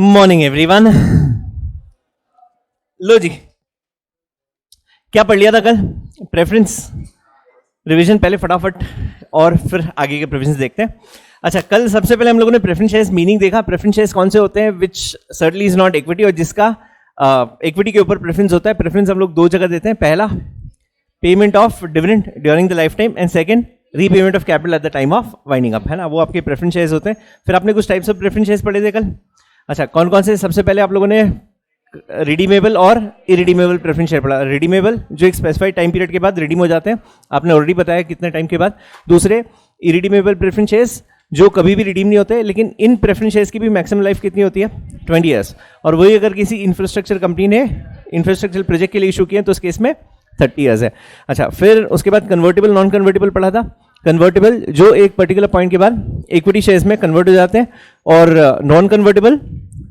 Morning everyone. लो जी, क्या पढ़ लिया था कल? प्रेफरेंस रिवीजन पहले फटाफट और फिर आगे के प्रेफरेंस देखते हैं। अच्छा, कल सबसे पहले हम लोगों ने प्रेफरेंस शेयर्स मीनिंग देखा। प्रेफरेंस शेयर्स कौन से होते हैं? विच सर्टनली इज नॉट इक्विटी, और जिसका इक्विटी के ऊपर प्रेफरेंस होता है। प्रेफरेंस हम लोग दो जगह देते हैं, पहला payment of dividend during the life time, and second repayment of capital at the time of winding up, है ना। वो आपके प्रेफरेंस शेयर्स होते हैं। फिर आपने कुछ टाइप्स ऑफ प्रेफरेंस शेयर्स पढ़े थे कल। अच्छा, कौन कौन से? सबसे पहले आप लोगों ने रिडीमेबल और इरिडीमेबल प्रेफरेंस शेयर पढ़ा। रिडीमेबल जो एक स्पेसिफाइड टाइम पीरियड के बाद रिडीम हो जाते हैं, आपने ऑलरेडी बताया कितने टाइम के बाद। दूसरे इरिडीमेबल प्रेफरेंस शेयर्स जो कभी भी रिडीम नहीं होते, लेकिन इन प्रेफरेंस शेयर्स की भी मैक्सिमम लाइफ कितनी होती है? 20 ईयर्स। और वही अगर किसी इंफ्रास्ट्रक्चर कंपनी ने इंफ्रास्ट्रक्चर प्रोजेक्ट के लिए इशू किए तो उस केस में 30 ईयर्स है। अच्छा, फिर उसके बाद कन्वर्टेबल नॉन कन्वर्टेबल पढ़ा था। कन्वर्टेबल जो एक पर्टिकुलर पॉइंट के बाद इक्विटी शेयर्स में कन्वर्ट हो जाते हैं, और नॉन कन्वर्टेबल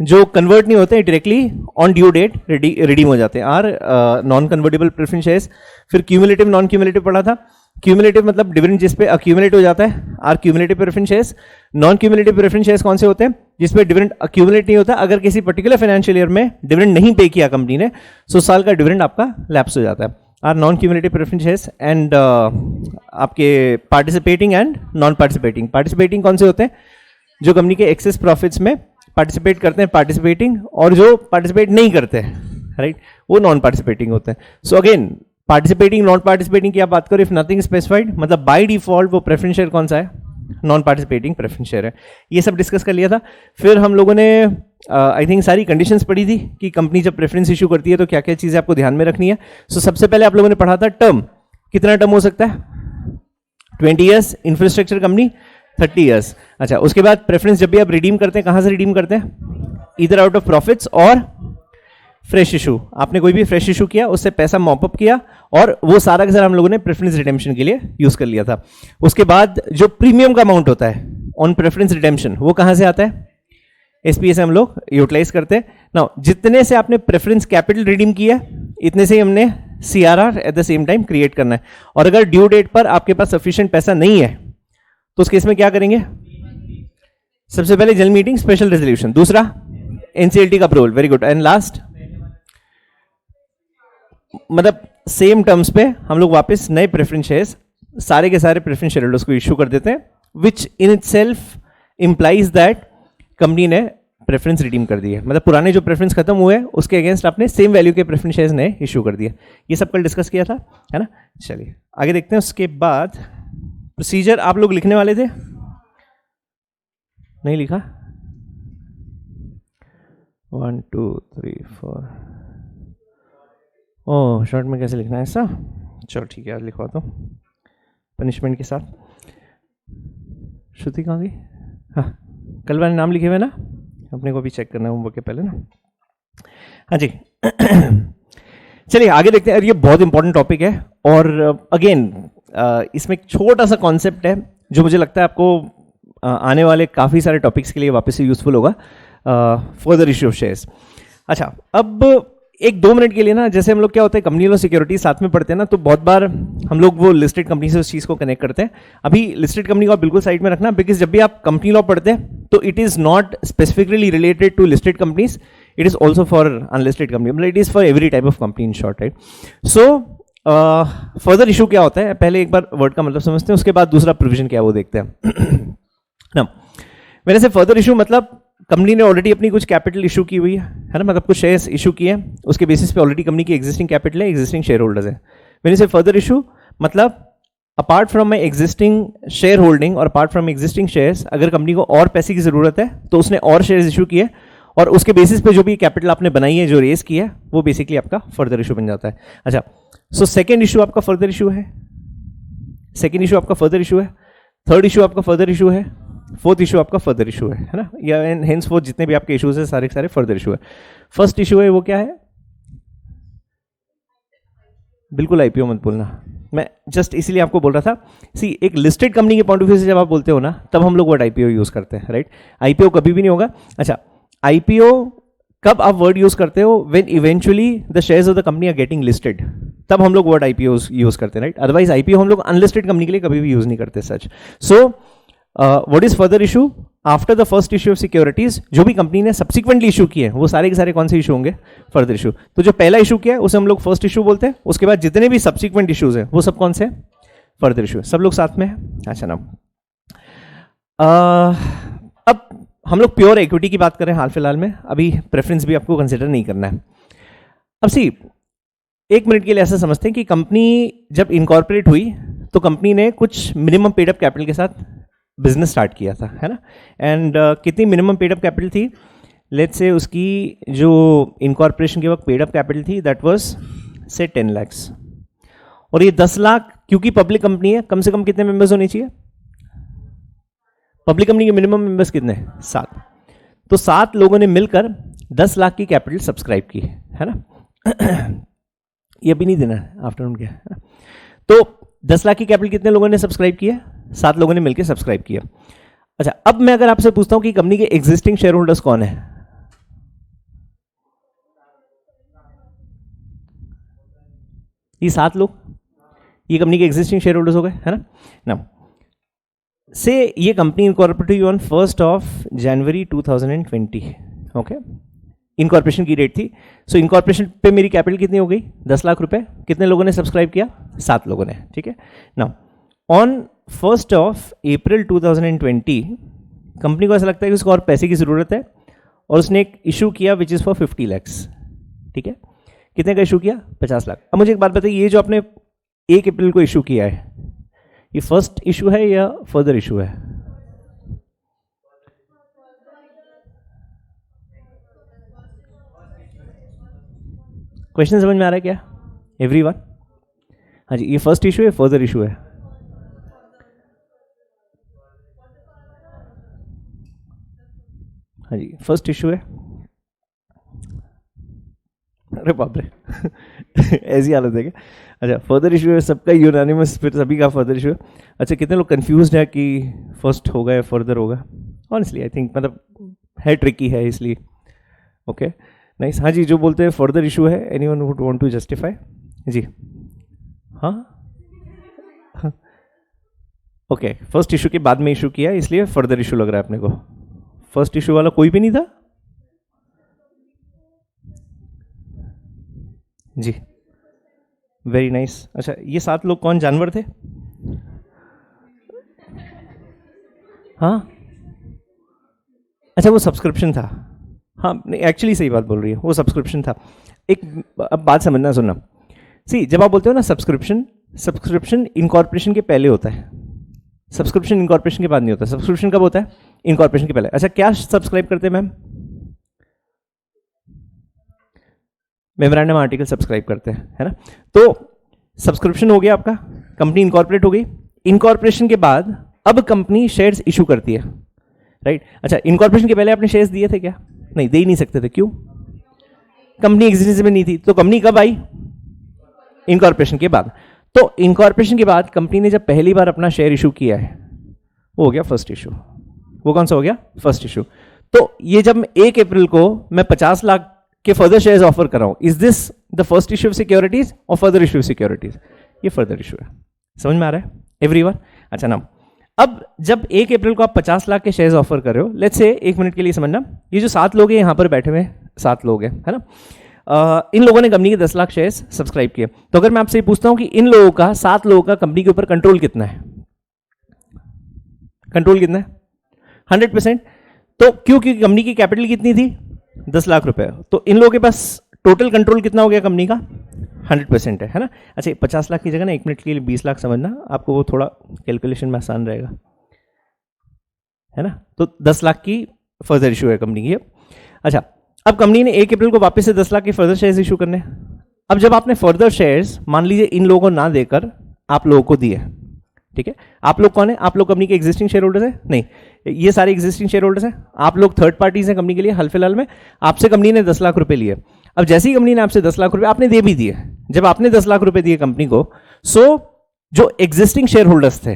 जो कन्वर्ट नहीं होते, directly on due date redeem हो जाते हैं, are non convertible preference shares. फिर क्यूमुलेटिव नॉन क्यूमुलेटिव पढ़ा था। क्यूमुलेटिव मतलब डिविडेंड जिस पे अक्यूमुलेट हो जाता है, are cumulative preference shares. Non cumulative preference shares कौन से होते हैं? जिसपे डिविडेंड अक्यूमुलेट नहीं होता। अगर किसी पर्टिकुलर फाइनेंशियल ईयर में डिविडेंड नहीं पे किया कंपनी ने, तो साल का डिविडेंड आपका लैप्स हो जाता है, are non cumulative preference shares. And आपके participating and non participating. Participating कौन से होते हैं? जो कंपनी के एक्सेस प्रॉफिट्स में पार्टिसिपेट करते हैं, पार्टिसिपेटिंग। और जो पार्टिसिपेट नहीं करते हैं, राइट, वो नॉन पार्टिसिपेटिंग होते हैं। So again, participating non participating की आप बात करो, इफ नथिंग स्पेसिफाइड, मतलब बाय डिफॉल्ट वो प्रेफरेंस शेयर कौन सा है? नॉन पार्टिसिपेटिंग प्रेफरेंस शेयर है। ये सब डिस्कस कर लिया था। फिर हम लोगों ने आई थिंक सारी कंडीशंस पढ़ी थी कि कंपनी जब प्रेफरेंस इशू करती है तो क्या क्या चीजें आपको ध्यान में रखनी है। सो सबसे पहले आप लोगों ने पढ़ा था टर्म। कितना टर्म हो सकता है? 20 ईयर्स। Infrastructure company 30 years. अच्छा, उसके बाद प्रेफरेंस जब भी आप रिडीम करते हैं, कहां से रिडीम करते हैं? इधर आउट ऑफ प्रॉफिट्स और फ्रेश इशू। आपने कोई भी फ्रेश इशू किया, उससे पैसा मॉपअप किया, और वो सारा का सारा हम लोगों ने प्रेफरेंस रिडेम्पशन के लिए यूज कर लिया था। उसके बाद जो प्रीमियम का अमाउंट होता है ऑन प्रेफरेंस रिडेम्पशन, वो कहां से आता है? एसपीए से हम लोग यूटिलाइज करते हैं। नाउ, जितने से आपने प्रेफरेंस कैपिटल रिडीम किया, इतने से ही हमने CRR at the same time create करना है। और अगर ड्यू डेट पर आपके पास सफिशिएंट पैसा नहीं है, तो उस केस में क्या करेंगे? सबसे पहले जनरल मीटिंग, स्पेशल रेजोल्यूशन। दूसरा एनसीएलटी का approval. Very good. And last, मतलब सेम टर्म्स पे हम लोग वापस नए प्रेफरेंस शेयर्स सारे के सारे प्रेफरेंस शेयर होल्डर्स को इशू कर देते हैं, which in itself implies that company ने प्रेफरेंस रिडीम कर दी है। मतलब पुराने जो प्रेफरेंस खत्म हुए हैं, उसके अगेंस्ट आपने सेम वैल्यू के प्रेफरेंस शेयर्स नए इशू कर दिए। ये सब कल डिस्कस किया था, है ना। चलिए आगे देखते हैं। उसके बाद प्रोसीजर आप लोग लिखने वाले थे, नहीं लिखा? 1 2 3 4। ओह, शॉर्ट में कैसे लिखना है ऐसा? चलो ठीक है, आज लिखवा दो पनिशमेंट के साथ। श्रुति कहाँ गई? हाँ, कल वाले नाम लिखे हुए ना, अपने को भी चेक करना है होमवर्क के पहले ना। हाँ जी चलिए आगे देखते हैं। ये बहुत इंपॉर्टेंट टॉपिक है, और अगेन इसमें एक छोटा सा कॉन्सेप्ट है जो मुझे लगता है आपको आने वाले काफ़ी सारे टॉपिक्स के लिए वापस से यूजफुल होगा। Further issue of shares. अच्छा, अब 1-2 मिनट के लिए ना, जैसे हम लोग क्या होता है कंपनी और सिक्योरिटी साथ में पढ़ते हैं ना, तो बहुत बार हम लोग वो लिस्टेड कंपनी से उस चीज़ को कनेक्ट करते हैं। अभी लिस्टेड कंपनी को आप बिल्कुल साइड में रखना, बिकॉज जब भी आप कंपनी लॉ पढ़ते हैं तो it is not specifically related to listed companies, it is also for unlisted company, मतलब it is for every type of company in short, right. So further issue क्या होता है, पहले एक बार वर्ड का मतलब समझते हैं, उसके बाद दूसरा प्रोविजन क्या है वो देखते हैं ना। मेरे से फर्दर इशू मतलब कंपनी ने ऑलरेडी अपनी कुछ कैपिटल इशू की हुई है ना, मतलब कुछ शेयर्स इशू किए हैं, उसके बेसिस पे ऑलरेडी कंपनी की एग्जिस्टिंग कैपिटल है, एग्जिस्टिंग शेयर होल्डर्स है। मेरे से फर्दर इशू मतलब apart from my existing share holding और अपार्ट फ्रॉम एग्जिस्टिंग शेयर्स, अगर कंपनी को और पैसे की जरूरत है तो उसने और शेयर्स इशू किए, और उसके बेसिस पे जो भी कैपिटल आपने बनाई है, जो रेस किया है, वो बेसिकली आपका फर्दर इशू बन जाता है। अच्छा, सो सेकेंड इशू आपका फर्दर इशू है, सेकेंड इशू आपका फर्दर इशू है, थर्ड इशू आपका फर्दर इशू है, फोर्थ इशू आपका फर्दर इशू है ना, या हेंस फोर्थ जितने भी आपके इशूज है सारे के सारे फर्दर इशू है। फर्स्ट इशू है वो क्या है? बिल्कुल आईपीओ मत बोलना, मैं जस्ट इसीलिए आपको बोल रहा था। सी, एक लिस्टेड कंपनी के पॉइंट ऑफ व्यू से जब आप बोलते हो ना, तब हम लोग वर्ड आईपीओ यूज करते हैं, राइट। आईपीओ कभी भी नहीं होगा। अच्छा, आईपीओ कब आप वर्ड यूज करते हो? When eventually the shares of the company are getting listed, तब हम लोग वर्ड आईपीओ यूज करते हैं, राइट। अदरवाइज आईपीओ हम लोग अनलिस्टेड कंपनी के लिए कभी भी यूज नहीं करते such. So what is further issue? After the first issue of securities, जो भी कंपनी ने सब्सिक्वेंटली इशू किए हैं वो सारे के सारे कौन से इशू होंगे? Further issue. तो जो पहला इशू किया है उसे हम लोग फर्स्ट इशू बोलते हैं, उसके बाद जितने भी सब्सिक्वेंट इशूज हैं वो सब कौन से? Further issue. सब लोग साथ में हैं? अच्छा ना, अब हम लोग प्योर इक्विटी की बात करें हाल फिलहाल में, अभी प्रेफरेंस भी आपको कंसिडर नहीं करना है। अब सी, एक मिनट के लिए ऐसा समझते हैं कि कंपनी जब इनकॉर्पोरेट हुई तो कंपनी ने कुछ मिनिमम पेड अप कैपिटल के साथ बिजनेस स्टार्ट किया था, है ना? एंड कितनी मिनिमम पेड अप कैपिटल थी? लेट्स से उसकी जो इनकॉर्पोरेशन के वक्त पेड अप कैपिटल थी दैट वाज से 10 lakhs, और ये 10 लाख क्योंकि पब्लिक कंपनी है, कम से कम कितने मेंबर्स होने चाहिए? पब्लिक कंपनी के मिनिमम मेंबर्स कितने? 7। तो 7 लोगों ने मिलकर 10 लाख की कैपिटल सब्सक्राइब की, है ना? ये भी नहीं देना आफ्टरनून के, है ना? तो 10 लाख की कैपिटल कितने लोगों ने सब्सक्राइब किया? 7 लोगों ने मिलकर सब्सक्राइब किया। अच्छा, अब मैं अगर आपसे पूछता हूं कि कंपनी के एग्जिस्टिंग शेयर होल्डर्स कौन है? ये 7 लोग, ये कंपनी के एग्जिस्टिंग शेयर होल्डर्स हो गए, है ना? से ये कंपनी इनकॉर्पोरेट हुई ऑन 1 जनवरी 2020, ओके? इनकॉर्पोरेशन की डेट थी। सो इनकॉर्पोरेशन पे मेरी कैपिटल कितनी हो गई? 10 लाख रुपए। कितने लोगों ने सब्सक्राइब किया? 7 लोगों ने, ठीक है? नाउ ऑन 1 अप्रैल 2020 कंपनी को ऐसा लगता है कि उसको और पैसे की जरूरत है और उसने एक इशू किया विच इज फॉर 50 lakhs, ठीक है? कितने का इशू किया? 50 लाख। अब मुझे एक बात बताइए, ये जो आपने 1 अप्रैल को इशू किया है, ये फर्स्ट इशू है या फर्दर इशू है? क्वेश्चन समझ में आ रहा है क्या एवरीवन? हाँ जी, ये फर्स्ट इशू है, फर्दर इशू है? हाँ जी, फर्स्ट इशू है। अरे बाप रे ऐसी हालत है क्या? अच्छा, फर्दर इशू है, सबका यूनानिमस, फिर सभी का फर्दर इशू है। अच्छा, कितने लोग कंफ्यूज्ड है कि फर्स्ट होगा या फर्दर होगा? ऑनेस्टली आई थिंक मतलब है ट्रिकी है इसलिए, ओके नाइस। हाँ जी, जो बोलते हैं फर्दर इशू है, anyone would want to justify? जी हाँ, ओके, फर्स्ट इशू के बाद में इशू किया इसलिए फर्दर इशू लग रहा है अपने को। फर्स्ट इशू वाला कोई भी नहीं था? जी, वेरी नाइस। अच्छा, ये 7 लोग कौन जानवर थे? हाँ, अच्छा वो सब्सक्रिप्शन था। हाँ, नहीं एक्चुअली सही बात बोल रही है, वो सब्सक्रिप्शन था। एक अब बात समझना सुनना, सी जब आप बोलते हो ना सब्सक्रिप्शन, सब्सक्रिप्शन इनकॉर्पोरेशन के पहले होता है, सब्सक्रिप्शन इनकॉर्पोरेशन के बाद नहीं होता। सब्सक्रिप्शन कब होता है? इनकॉर्पोरेशन के पहले। अच्छा, क्या सब्सक्राइब करते हैं मैम? मेमोरेंडम आर्टिकल सब्सक्राइब करते हैं, है ना? तो सब्सक्रिप्शन हो गया आपका, कंपनी इनकॉर्पोरेट हो गई। इनकॉर्पोरेशन के बाद अब कंपनी शेयर्स इशू करती है, राइट? अच्छा, इनकॉर्पोरेशन के पहले आपने शेयर्स दिए थे क्या? नहीं, दे ही नहीं सकते थे। क्यों? कंपनी एग्जिस्टेंस में नहीं थी। तो कंपनी कब आई? इनकॉर्पोरेशन के बाद। तो इनकॉर्पोरेशन के बाद कंपनी ने जब पहली बार अपना शेयर इशू किया है, वो हो गया फर्स्ट इशू। वो कौन सा हो गया? First issue. तो ये जब 1 अप्रैल को मैं 50 लाख के फर्दर शेयर्स ऑफर कर रहा हूं, is this the first issue of securities और फर्दर इशू ऑफ सिक्योरिटीज? ये फर्दर इशू है। समझ में आ रहा है एवरीवन? अच्छा ना, अब जब 1 अप्रैल को आप 50 लाख के शेयर्स ऑफर कर रहे हो, लेट्स से, एक मिनट के लिए समझना, ये जो 7 लोग हैं यहाँ पर बैठे हुए 7 लोग हैं, है ना? इन लोगों ने कंपनी के 10 लाख शेयर्स सब्सक्राइब किए। तो अगर मैं आपसे पूछता हूं कि इन लोगों का, 7 लोगों का कंपनी के ऊपर कंट्रोल कितना है? कंट्रोल कितना है? 100%। तो क्योंकि कंपनी की कैपिटल कितनी थी? 10 लाख रुपए। तो इन लोगों के पास टोटल कंट्रोल कितना हो गया कंपनी का? 100% है ना? अच्छा, 50 लाख की जगह ना 1 मिनट के लिए 20 लाख समझना, आपको वो थोड़ा कैलकुलेशन में आसान रहेगा, है ना? तो 10 लाख की फर्दर इशू है कंपनी की। अच्छा, अब कंपनी ने 1 अप्रैल को वापस से 10 लाख के फर्दर शेयर्स इशू करने। अब जब आपने फर्दर शेयर्स मान लीजिए इन लोगों को ना देकर आप लोगों को दिए, ठीक है? आप लोग कौन है? आप लोग कंपनी के एग्जिस्टिंग शेयर होल्डर्स है? नहीं, ये सारे एग्जिस्टिंग शेयर होल्डर्स हैं। आप लोग थर्ड पार्टीज हैं कंपनी के लिए। हाल फिलहाल में आपसे कंपनी ने 10 लाख रुपए लिए। अब जैसे ही कंपनी ने आपसे 10 लाख रुपए आपने दे भी दिए, जब आपने 10 लाख रुपए दिए कंपनी को, सो जो एग्जिस्टिंग शेयर होल्डर्स थे,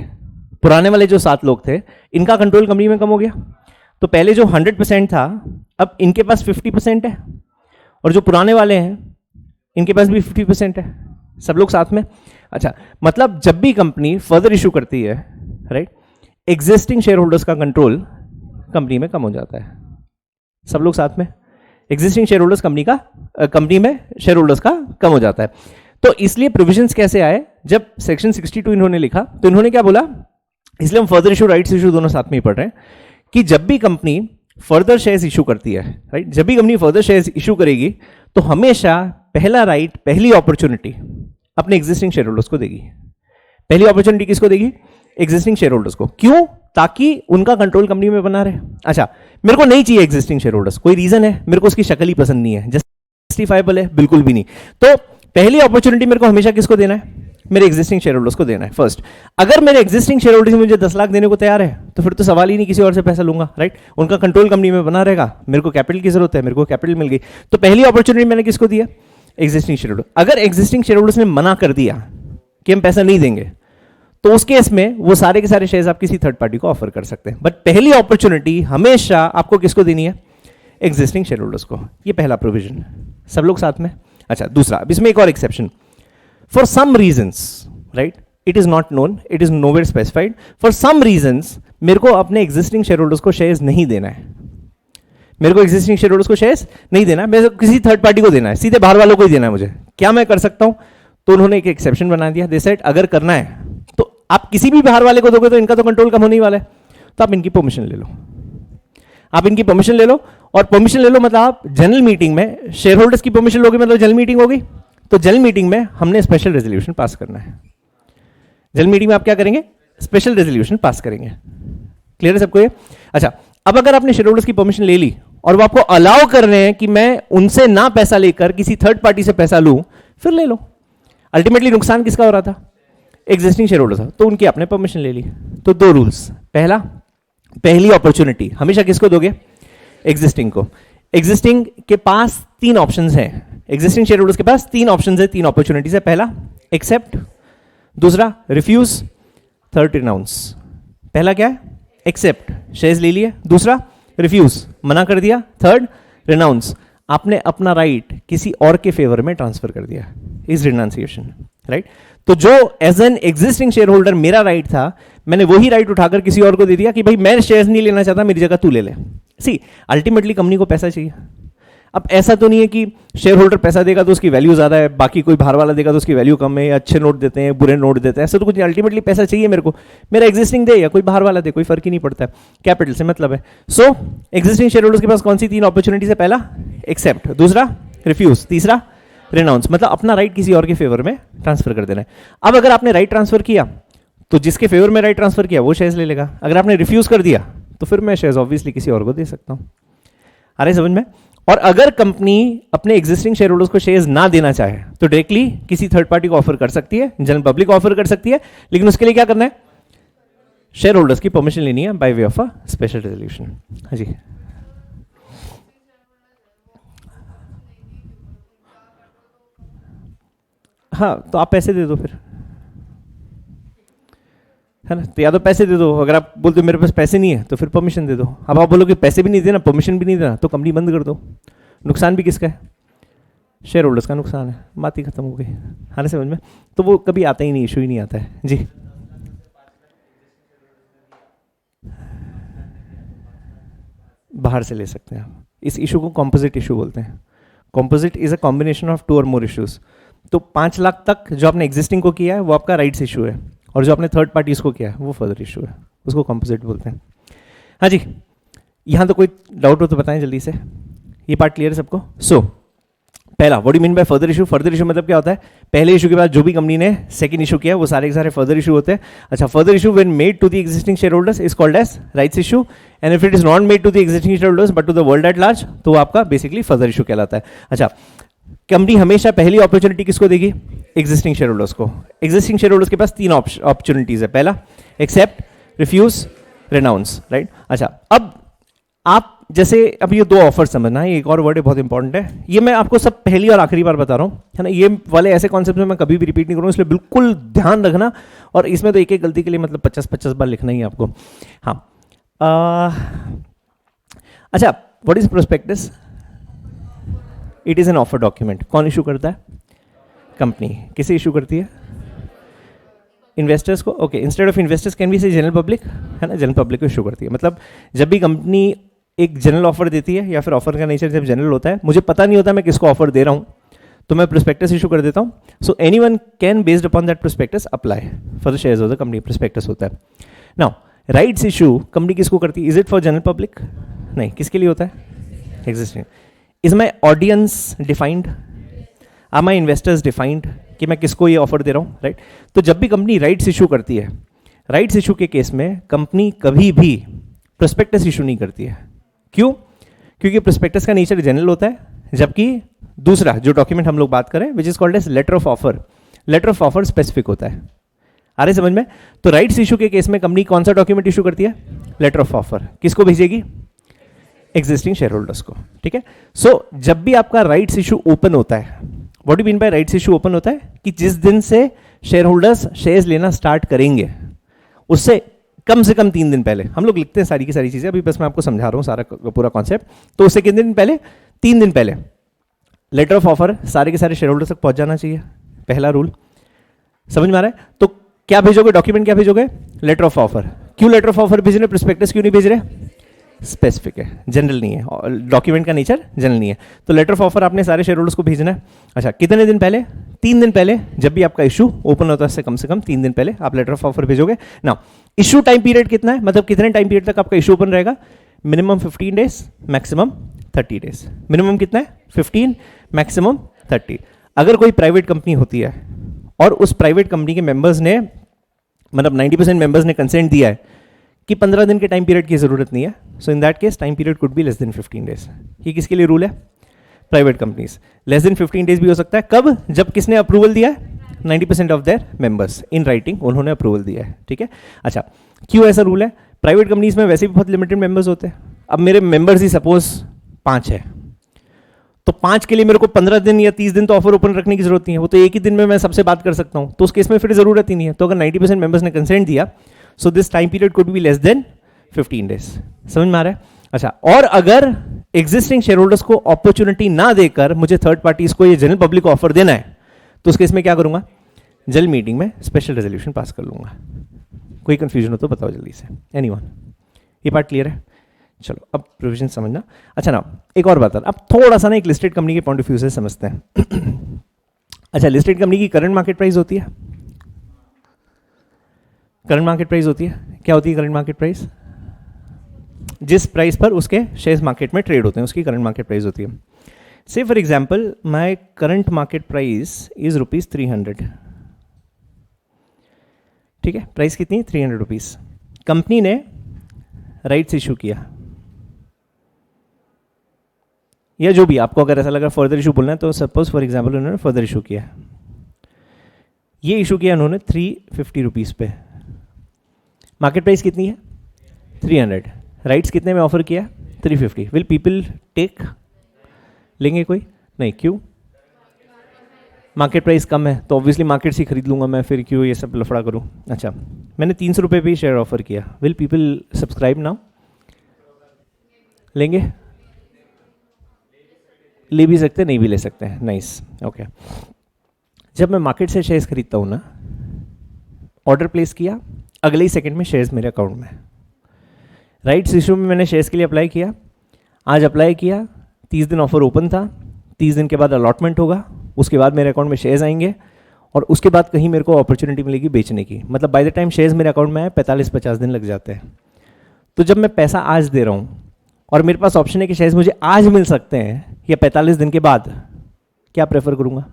पुराने वाले जो 7 लोग थे, इनका कंट्रोल कंपनी में कम हो गया। तो पहले जो 100% था, अब इनके पास 50% है, और जो पुराने वाले हैं इनके पास भी 50% है, सब लोग साथ में। अच्छा, मतलब जब भी कंपनी फर्दर इशू करती है, राइट, एग्जिस्टिंग शेयर होल्डर्स का कंट्रोल कंपनी में कम हो जाता है। सब लोग साथ में, एग्जिस्टिंग शेयर होल्डर्स कंपनी में शेयर होल्डर्स का कम हो जाता है। तो इसलिए प्रोविजंस कैसे आए, जब सेक्शन 62 इन्होंने लिखा तो इन्होंने क्या बोला, इसलिए हम फर्दर इशू राइट्स इशू दोनों साथ में ही पढ़ रहे हैं, कि जब भी कंपनी फर्दर शेयर्स इशू करती है, राइट, जब भी कंपनी फर्दर शेयर्स इशू करेगी तो हमेशा पहला राइट, पहली अपॉर्चुनिटी अपने एग्जिस्टिंग शेयर होल्डर्स को देगी। पहली अपॉर्चुनिटी किसको देगी? एग्जिस्टिंग शेयर होल्डर्स को। क्यों? ताकि उनका कंट्रोल कंपनी में बना रहे। अच्छा, मेरे को नहीं चाहिए एग्जिस्टिंग शेयर होल्डर्स, कोई रीजन है, मेरे को उसकी शक्ल ही पसंद नहीं है, जस्टिफाइबल है? बिल्कुल भी नहीं। तो पहली अपॉर्चुनिटी मेरे को हमेशा किसको देना है? मेरे एग्जिस्टिंग शेयर होल्डर्स को देना है फर्स्ट। अगर मेरे एग्जिस्टिंग शेयर होल्डर्स मुझे 10 लाख देने को तैयार है तो फिर तो सवाल ही नहीं किसी और से पैसा लूंगा, राइट। उनका कंट्रोल कंपनी में बना रहेगा, मेरे को कैपिटल की जरूरत है, मेरे को कैपिटल मिल गई। तो पहली अपॉर्चुनिटी मैंने किसको दिया? Existing share holder. अगर एग्जिस्टिंग शेयर होल्डर्स ने मना कर दिया कि हम पैसा नहीं देंगे, तो उस केस में वो सारे के सारे शेयर्स आप किसी थर्ड पार्टी को ऑफर कर सकते हैं। बट पहली अपॉर्चुनिटी हमेशा आपको किसको देनी है? एग्जिस्टिंग शेयर होल्डर्स को। ये पहला प्रोविजन। सब लोग साथ में? अच्छा, दूसरा, अब इसमें एक और exception, for some reasons, right, it is not known, it is nowhere specified, for some reasons मेरे को अपने एग्जिस्टिंग शेयर होल्डर्स को शेयर्स नहीं देना है। मेरे को एग्जिस्टिंग शेयर होल्डर्स को शेयर्स नहीं देना है, मेरे को किसी थर्ड पार्टी को देना है, सीधे बाहर वालों को ही देना है मुझे। क्या मैं कर सकता हूं? तो उन्होंने एक एक्सेप्शन बना दिया, दे सेड अगर करना है तो आप किसी भी बाहर वाले को दोगे तो इनका तो कंट्रोल कम होने ही वाला है, तो आप इनकी परमिशन ले लो। आप इनकी परमिशन ले लो, और परमिशन ले लो मतलब आप जनरल मीटिंग में शेयर होल्डर्स की परमिशन लोगे, मतलब जनरल मीटिंग होगी, तो जनरल मीटिंग में हमने स्पेशल रेजोल्यूशन पास करना है। जनरल मीटिंग में आप क्या करेंगे? स्पेशल रेजोल्यूशन पास करेंगे। क्लियर है सबको ये? अच्छा, अब अगर आपने शेयर होल्डर्स की परमिशन ले ली और वो आपको अलाउ कर रहे हैं कि मैं उनसे ना पैसा लेकर किसी थर्ड पार्टी से पैसा लूं, फिर ले लो। अल्टीमेटली नुकसान किसका हो रहा था? एग्जिस्टिंग शेयर होल्डर्स, तो उनकी आपने परमिशन ले ली। तो दो रूल्स, पहला, पहली अपॉर्चुनिटी हमेशा किसको दोगे? एग्जिस्टिंग को। एग्जिस्टिंग के पास 3 ऑप्शंस हैं, एग्जिस्टिंग शेयर होल्डर्स के पास 3 ऑप्शंस है, 3 अपॉर्चुनिटीज है। पहला एक्सेप्ट, दूसरा रिफ्यूज, थर्ड रिनाउंस। पहला क्या है? एक्सेप्ट, शेयर्स ले लिए। दूसरा रिफ्यूज, मना कर दिया। थर्ड रिनाउंस, आपने अपना राइट किसी और के फेवर में ट्रांसफर कर दिया, इज रिनाउंसिएशन, राइट। तो जो as an existing share holder मेरा राइट था, मैंने वही राइट उठाकर किसी और को दे दिया कि भाई मैं शेयर्स नहीं लेना चाहता, मेरी जगह तू ले ले। सी, अल्टीमेटली कंपनी को पैसा चाहिए। अब ऐसा तो नहीं है कि शेयर होल्डर पैसा देगा तो उसकी वैल्यू ज्यादा है, बाकी कोई बाहर वाला देगा तो उसकी वैल्यू कम है, या अच्छे नोट देते हैं, बुरे नोट देते हैं, ऐसा तो कुछ नहीं। अल्टीमेटली पैसा चाहिए मेरे को, मेरा एग्जिस्टिंग दे या कोई बाहर वाला दे, कोई फर्क ही नहीं पड़ता है, कैपिटल से मतलब है। सो एग्जिस्टिंग शेयर होल्डर्स के पास कौन सी 3 अपॉर्चुनिटीज है? पहला एक्सेप्ट, दूसरा रिफ्यूज, तीसरा रिनाउंस, मतलब अपना राइट किसी और के फेवर में ट्रांसफर कर देना है। अब अगर आपने राइट ट्रांसफर किया तो जिसके फेवर में राइट ट्रांसफर किया वो शेयर्स ले लेगा। अगर आपने रिफ्यूज कर दिया तो फिर मैं शेयर्स ऑब्वियसली किसी और को दे सकता हूं। आ रहे समझ में? और अगर कंपनी अपने एग्जिस्टिंग शेयर होल्डर्स को शेयर्स ना देना चाहे तो डायरेक्टली किसी थर्ड पार्टी को ऑफर कर सकती है, जनरल पब्लिक ऑफर कर सकती है, लेकिन उसके लिए क्या करना है? शेयर होल्डर्स की परमिशन लेनी है by way of a special resolution. हाँ जी, हाँ, तो आप पैसे दे दो फिर, है ना। तो या तो पैसे दे दो, अगर आप बोलते हो मेरे पास पैसे नहीं है तो फिर परमिशन दे दो। अब आप बोलो कि पैसे भी नहीं देना, परमिशन भी नहीं देना, तो कंपनी बंद कर दो। नुकसान भी किसका है? शेयर होल्डर्स का नुकसान है, बात ही खत्म हो गई। हाँ समझ में? तो वो कभी आता ही नहीं, इशू ही नहीं आता है जी। बाहर से ले सकते हैं आप। इस इशू को कॉम्पोजिट इशू बोलते हैं। Composite is a combination of 2 और मोर इशूज। तो 5 लाख तक जो आपने एग्जिस्टिंग को किया है वो आपका राइट्स इशू है, और जो आपने थर्ड पार्टीज को किया है वो फर्दर इशू है, उसको कॉम्पोजिट बोलते हैं। हाँ जी, यहाँ तो कोई डाउट हो तो बताएं जल्दी से। ये पार्ट क्लियर है सबको? सो पहला, what do mean by further issue? Further issue मतलब क्या होता है? पहले इशू के बाद जो भी कंपनी ने सेकंड इशू किया वो सारे के सारे फर्दर इशू होते हैं। अच्छा, further issue when made to the existing share holders is called as rights issue, and if it is not made to the existing share holders but to the world at large, तो वो आपका basically further issue कहलाता है। अच्छा, company हमेशा पहली opportunity किसको देगी? एग्जिस्टिंग शेयर होल्डर्स को। एग्जिस्टिंग शेयर होल्डर्स के पास 3 अपॉर्चुनिटीज है, पहला एक्सेप्ट, रिफ्यूज, रिनाउंस, राइट। अच्छा, अब आप जैसे अब ये 2 ऑफर समझना है, एक और वर्ड है बहुत इंपॉर्टेंट है, ये मैं आपको सब पहली और आखिरी बार बता रहा हूँ, है ना। ये वाले ऐसे कॉन्सेप्ट में मैं कभी भी रिपीट नहीं करूँगा, इसलिए बिल्कुल ध्यान रखना। और इसमें तो एक एक गलती के लिए मतलब 50-50 बार लिखना ही है आपको। हाँ, अच्छा, what is prospectus? It is an offer document. कौन इशू करता है? कंपनी। किसे इशू करती है? इन्वेस्टर्स को, okay, instead of investors can be से जनरल पब्लिक, है ना, जनरल पब्लिक को इशू करती है। मतलब जब भी कंपनी एक जनरल ऑफर देती है या फिर ऑफर का नेचर जब जनरल होता है, मुझे पता नहीं होता मैं किसको ऑफर दे रहा हूँ, तो मैं प्रोस्पेक्टस इशू कर देता हूँ। So anyone can based upon that prospectus apply for the shares of the company, prospectus होता है। नाउ राइट्स इशू कंपनी किसको करती है? Is it for general public? नहीं, किसके लिए होता है? Existing. Is my audience defined? Are my investors defined कि मैं किसको ये ऑफर दे रहा हूँ, राइट? तो जब भी कंपनी राइट्स इशू करती है, राइट्स इशू के केस में कंपनी कभी भी प्रोस्पेक्टस इशू नहीं करती है। क्यों? क्योंकि प्रोस्पेक्टस का नेचर जनरल होता है, जबकि दूसरा जो डॉक्यूमेंट हम लोग बात करें which is called as letter of offer, letter of offer specific होता है। आ रहे समझ में? तो राइट्स इशू के केस में कंपनी कौन सा डॉक्यूमेंट इशू करती है? Letter of offer. किसको भेजेगी? एग्जिस्टिंग शेयर होल्डर्स को, ठीक है। सो जब भी आपका राइट्स इशू ओपन होता है, what do mean by rights issue open होता है कि जिस दिन से शेयर होल्डर्स शेयर्स लेना स्टार्ट करेंगे उससे कम से कम 3 दिन पहले, हम लोग लिखते हैं सारी की सारी चीजें, अभी बस मैं आपको समझा रहा हूँ सारा पूरा कॉन्सेप्ट। तो उससे कितने दिन पहले? 3 दिन पहले लेटर ऑफ ऑफर सारे के सारे शेयर होल्डर्स तक पहुंच जाना चाहिए, पहला रूल। समझ में आ रहा है? तो क्या भेजोगे? डॉक्यूमेंट क्या भेजोगे? Letter of offer. क्यों लेटर ऑफ ऑफर भेज रहे? प्रोस्पेक्टस क्यों नहीं भेज रहे? स्पेसिफिक है, जनरल नहीं है, डॉक्यूमेंट का नेचर जनरल नहीं है। तो लेटर ऑफ ऑफर आपने सारे शेयर होल्डर्स को भेजना है। अच्छा, कितने दिन पहले? 3 दिन पहले। जब भी आपका इशू ओपन होता है उससे कम से कम 3 दिन पहले आप लेटर ऑफ ऑफर भेजोगे ना। इशू टाइम पीरियड कितना है? मतलब कितने टाइम पीरियड तक आपका इशू ओपन रहेगा? Minimum 15 days, maximum 30 days. Minimum कितना है? 15, मैक्सिमम 30। अगर कोई प्राइवेट कंपनी होती है और उस प्राइवेट कंपनी के मेंबर्स ने, मतलब 90% मेंबर्स ने कंसेंट दिया है कि 15 दिन के टाइम पीरियड की जरूरत नहीं है, so in that case time period could be less than 15 days. ये किसके लिए रूल है? Private companies. Less than 15 days भी हो सकता है। कब? जब किसने अप्रूवल दिया है? 90% of their members in writing उन्होंने अप्रूवल दिया है, ठीक है। अच्छा, क्यों ऐसा रूल है? प्राइवेट कंपनीज में वैसे भी बहुत लिमिटेड मेंबर्स होते हैं। अब मेरे मेंबर्स ही सपोज 5 है, तो 5 के लिए मेरे को 15 दिन या 30 दिन तो ऑफर ओपन रखने की जरूरत नहीं है, वो तो एक ही दिन में मैं सबसे बात कर सकता हूं। तो उस केस में फिर जरूरत ही नहीं है। तो अगर 90% मेंबर्स ने कंसेंट दिया, so this time period could be less than 15 days. समझ में आ रहा है? अच्छा, और अगर एग्जिस्टिंग शेयर होल्डर्स को अपॉर्चुनिटी ना देकर मुझे थर्ड पार्टीज को ये जनरल पब्लिक को ऑफर देना है, तो उस केस में क्या करूंगा? जनरल मीटिंग में स्पेशल रेजोल्यूशन पास कर लूंगा। कोई कंफ्यूजन हो तो बताओ जल्दी से। एनीवन? ये पार्ट क्लियर है? चलो, अब प्रोविजन समझना। अच्छा ना, एक और बात है, अब थोड़ा सा ना एक लिस्टेड कंपनी के पॉइंट ऑफ व्यू से समझते हैं। अच्छा, लिस्टेड कंपनी की करंट मार्केट प्राइस होती है। करंट मार्केट प्राइस होती है। क्या होती है करंट मार्केट प्राइस? जिस प्राइस पर उसके शेयर्स मार्केट में ट्रेड होते हैं उसकी करंट मार्केट प्राइस होती है। से for example my current market price is ₹300, ठीक है। प्राइस कितनी? 300 रुपीज। कंपनी ने राइट्स इशू किया, या जो भी आपको अगर ऐसा लगा फर्दर इशू बोलना है, तो सपोज फॉर एग्जांपल उन्होंने फर्दर इशू किया, ये इशू किया उन्होंने 350 रुपीज पे। मार्केट प्राइस कितनी है? 300। राइट्स कितने में ऑफर किया? 350। Will people take? लेंगे कोई? नहीं। क्यों? मार्केट प्राइस कम है तो ऑब्वियसली मार्केट से खरीद लूंगा मैं, फिर क्यों ये सब लफड़ा करूं। अच्छा, मैंने 300 रुपये पे शेयर ऑफर किया, विल पीपल सब्सक्राइब नाउ? लेंगे? ले भी सकते, नहीं भी ले सकते हैं। Nice, okay. जब मैं मार्केट से शेयर्स खरीदता हूँ ना, ऑर्डर प्लेस किया, अगले ही सेकंड में शेयर्स मेरे अकाउंट में। राइट्स इशू में मैंने शेयर्स के लिए अप्लाई किया, आज अप्लाई किया, 30 दिन ऑफर ओपन था, 30 दिन के बाद अलॉटमेंट होगा, उसके बाद मेरे अकाउंट में शेयर्स आएंगे और उसके बाद कहीं मेरे को अपॉर्चुनिटी मिलेगी बेचने की। मतलब बाय द टाइम शेयर्स मेरे अकाउंट में आए 45-50 दिन लग जाते हैं। तो जब मैं पैसा आज दे रहा हूँ और मेरे पास ऑप्शन है कि शेयर्स मुझे आज मिल सकते हैं या 45 दिन के बाद, क्या प्रेफर करूँगा?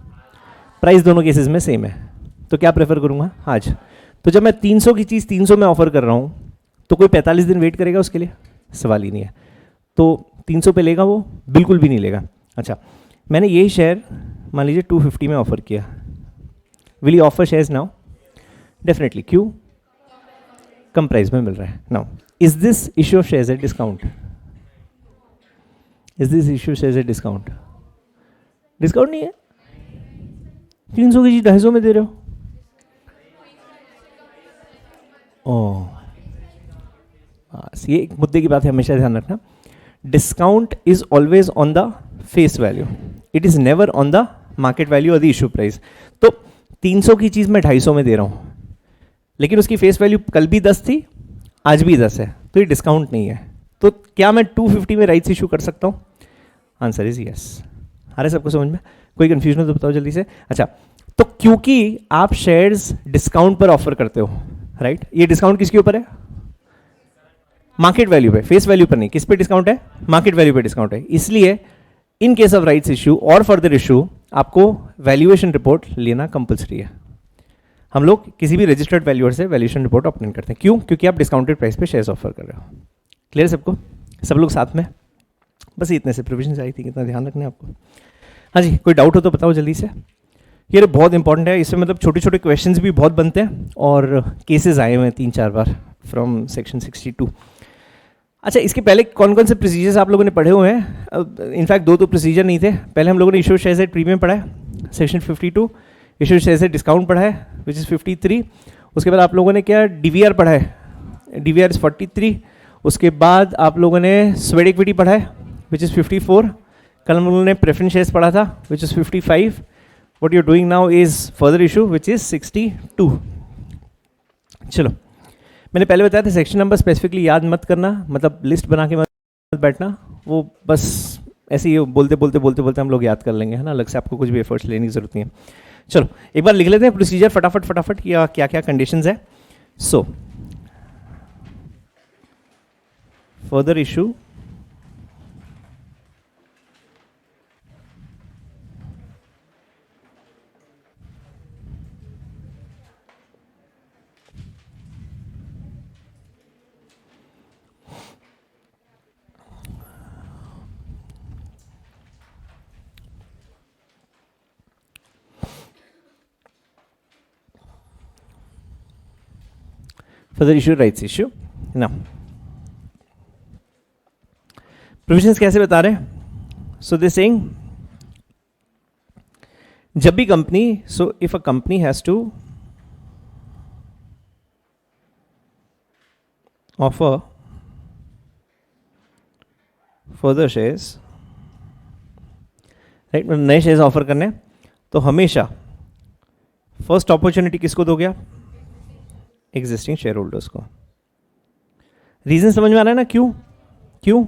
प्राइस दोनों केसेस में सेम है, तो क्या प्रेफर करूँगा? आज। तो जब मैं 300 की चीज़ 300 में ऑफर कर रहा हूँ तो कोई 45 दिन वेट करेगा उसके लिए? सवाल ही नहीं है। तो 300 पे लेगा वो? बिल्कुल भी नहीं लेगा। अच्छा, मैंने यही शेयर मान लीजिए 250 में ऑफर किया, will you offer shares now? Definitely. क्यों? कम प्राइस में मिल रहा है। Now is this issue of shares at discount? Is this issue shares at discount? Discount नहीं है। 300 की चीज 250 में दे रहे हो। ओह, ये एक मुद्दे की बात है, हमेशा ध्यान रखना। Discount is always on the face value, it is never on the market value और द इशू प्राइस। तो 300 की चीज मैं 250 में दे रहा हूं, लेकिन उसकी फेस वैल्यू कल भी 10 थी, आज भी 10 है, तो ये डिस्काउंट नहीं है। तो क्या मैं 250 में राइट्स इशू कर सकता हूँ? Answer is yes. आ रहा है सबको समझ में? कोई कंफ्यूजन हो तो बताओ जल्दी से। अच्छा, तो क्योंकि आप शेयर्स डिस्काउंट पर ऑफर करते हो, राइट? ये डिस्काउंट किसके ऊपर है? मार्केट वैल्यू पे, फेस वैल्यू पर नहीं। किस पे डिस्काउंट है? मार्केट वैल्यू पे डिस्काउंट है। इसलिए in case of rights issue और फर्दर इशू आपको वैल्यूएशन रिपोर्ट लेना कंपलसरी है। हम लोग किसी भी रजिस्टर्ड वैल्यूअर से वैल्यूएशन रिपोर्ट ऑब्टेन करते हैं। क्यों? क्योंकि आप डिस्काउंटेड प्राइस पे शेयर्स ऑफर कर रहे हो। क्लियर सबको? सब लोग साथ में? बस इतने से प्रोविजन आई थी, कितना ध्यान रखना है आपको। हाँ जी, कोई डाउट हो तो बताओ जल्दी से। ये बहुत इंपॉर्टेंट है, इसमें मतलब छोटे छोटे क्वेश्चंस भी बहुत बनते हैं और केसेस आए हुए हैं 3-4 बार फ्रॉम सेक्शन 62। अच्छा, इसके पहले कौन कौन से प्रोसीजर्स आप लोगों ने पढ़े हुए हैं? इनफैक्ट दो प्रोसीजर नहीं थे। पहले हम लोगों ने इशू शेयर्स एट प्रीमियम पढ़ा है, section 52। Issue shares at discount पढ़ा है, विच इज़ 53। उसके बाद आप लोगों ने क्या डीवीआर पढ़ा है, डीवीआर इज 43। उसके बाद आप लोगों ने स्वेट इक्विटी पढ़ा है, विच इज़ 54। कल हम लोगों ने प्रेफरेंस शेयर्स पढ़ा था, which is 55। What you doing now is further issue, which is 62। चलो, मैंने पहले बताया था सेक्शन नंबर स्पेसिफिकली याद मत करना, मतलब लिस्ट बना के मत बैठना, वो बस ऐसे ही बोलते बोलते बोलते बोलते हम लोग याद कर लेंगे, है ना? अलग से आपको कुछ भी एफर्ट्स लेने की जरूरत नहीं है। चलो एक बार लिख लेते हैं प्रोसीजर फटाफट फटाफट कि क्या क्या कंडीशंस है। So further issue, further issue, rights issue ना। प्रोविजंस कैसे बता रहे हैं? सो दिस सेइंग, जब भी company, so if a company has to offer further shares, right, नए शेयर्स ऑफर करने, तो हमेशा फर्स्ट अपॉर्चुनिटी किसको दोगे आप? एग्जिस्टिंग शेयर होल्डर्स को। रीजन समझ में आ रहा है ना? क्यों? क्यों?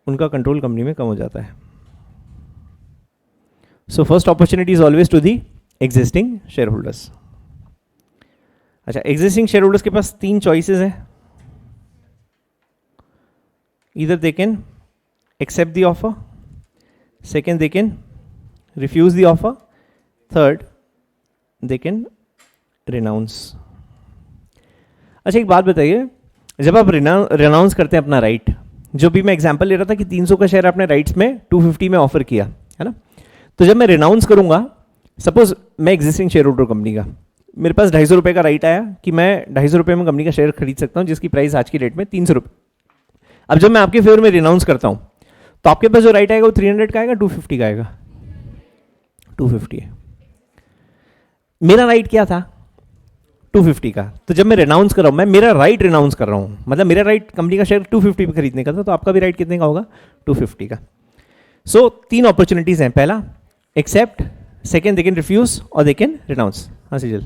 उनका कंट्रोल कंपनी में कम हो जाता है। So first opportunity is always to the existing share holders. अच्छा, एग्जिस्टिंग शेयर होल्डर्स के पास 3 चॉइसेस है। Either they can accept the offer, second they can refuse the offer, third they can renounce. अच्छा, एक बात बताइए, जब आप रिनाउंस करते हैं अपना राइट, जो भी मैं एग्जांपल ले रहा था कि 300 का शेयर आपने राइट्स में 250 में ऑफर किया, है ना? तो जब मैं रिनाउंस करूंगा, सपोज मैं एग्जिस्टिंग शेयर होल्डर कंपनी का, मेरे पास 250 रुपये का राइट आया कि मैं 250 रुपये में कंपनी का शेयर खरीद सकता हूं, जिसकी प्राइस आज की डेट में 300 रुपये। अब जब मैं आपके फेवर में रिनाउंस करता हूं, तो आपके पास जो राइट आएगा वो 300 का आएगा, 250 का आएगा? 250 है। मेरा राइट क्या था? 250 का। तो जब मैं रिनाउंस कर रहा हूं, मैं मेरा राइट रिनाउंस कर रहा हूं, मतलब मेरा राइट कंपनी का शेयर 250 पे खरीदने का था, तो आपका भी राइट कितने का होगा? 250 का। सो 3 अपॉर्चुनिटीज हैं। पहला accept, second they can refuse, और दे कैन रिनाउंस। हाँ सीजल,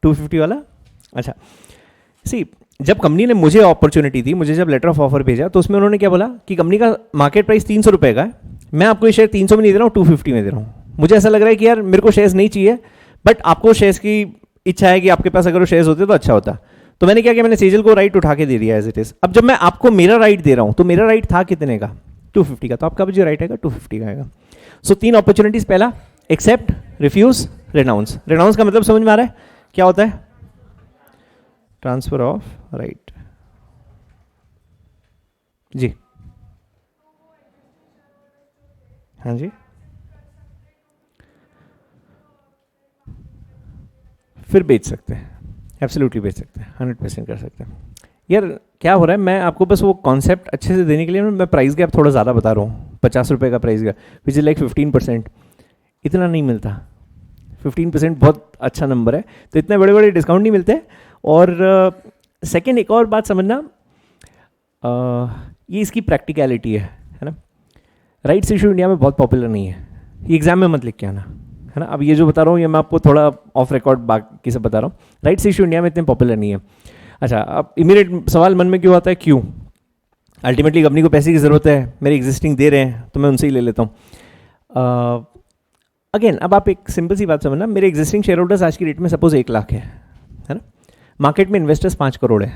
250 वाला। अच्छा सी, जब कंपनी ने मुझे अपॉर्चुनिटी दी, मुझे जब लेटर ऑफ ऑफर भेजा, तो उसमें उन्होंने क्या बोला कि कंपनी का मार्केट प्राइस 300 रुपये का है, मैं आपको ये शेयर 300 में नहीं दे रहा हूँ, 250 में दे रहा हूँ। मुझे ऐसा लग रहा है कि यार मेरे को शेयर्स नहीं चाहिए, बट आपको शेयर्स की इच्छा है कि आपके पास अगर वो शेयर्स होते तो अच्छा होता। तो मैंने क्या किया, मैंने सेजल को राइट उठा के दे दिया एज इट इज। अब जब मैं आपको मेरा राइट दे रहा हूं, तो मेरा राइट था कितने का? 250 का। तो आपका भी जो राइट आएगा 250 का आएगा। सो 3 अपॉर्चुनिटीज। पहला एक्सेप्ट, रिफ्यूज, रिनाउंस। रिनाउंस का मतलब समझ में आ रहा है क्या होता है? Transfer of right. जी हाँ जी, फिर बेच सकते हैं, एब्सोल्युटली बेच सकते हैं, 100% कर सकते हैं। यार क्या हो रहा है, मैं आपको बस वो कॉन्सेप्ट अच्छे से देने के लिए मैं प्राइस गैप थोड़ा ज़्यादा बता रहा हूँ। 50 रुपये का price gap, which is like 15%। इतना नहीं मिलता, 15% बहुत अच्छा नंबर है, तो इतने बड़े बड़े डिस्काउंट नहीं मिलते। और सेकेंड, एक और बात समझना, ये इसकी प्रैक्टिकलिटी है ना। राइट्स इशू इंडिया में बहुत पॉपुलर नहीं है, ये एग्जाम में मत लिख के आना, है ना। अब ये जो बता रहा हूँ ये मैं आपको थोड़ा ऑफ रिकॉर्ड बाकी से बता रहा हूँ। राइट्स इशू इंडिया में इतने पॉपुलर नहीं है। अच्छा, अब इमीडिएट सवाल मन में क्यों आता है, क्यों? अल्टीमेटली कंपनी को पैसे की ज़रूरत है, मेरे एग्जिस्टिंग दे रहे हैं तो मैं उनसे ही ले लेता हूँ। अगेन अब आप एक सिंपल सी बात समझना, मेरे एग्जिस्टिंग शेयर होल्डर्स आज की डेट में सपोज 1 लाख है ना। मार्केट में इन्वेस्टर्स 5 करोड़ है,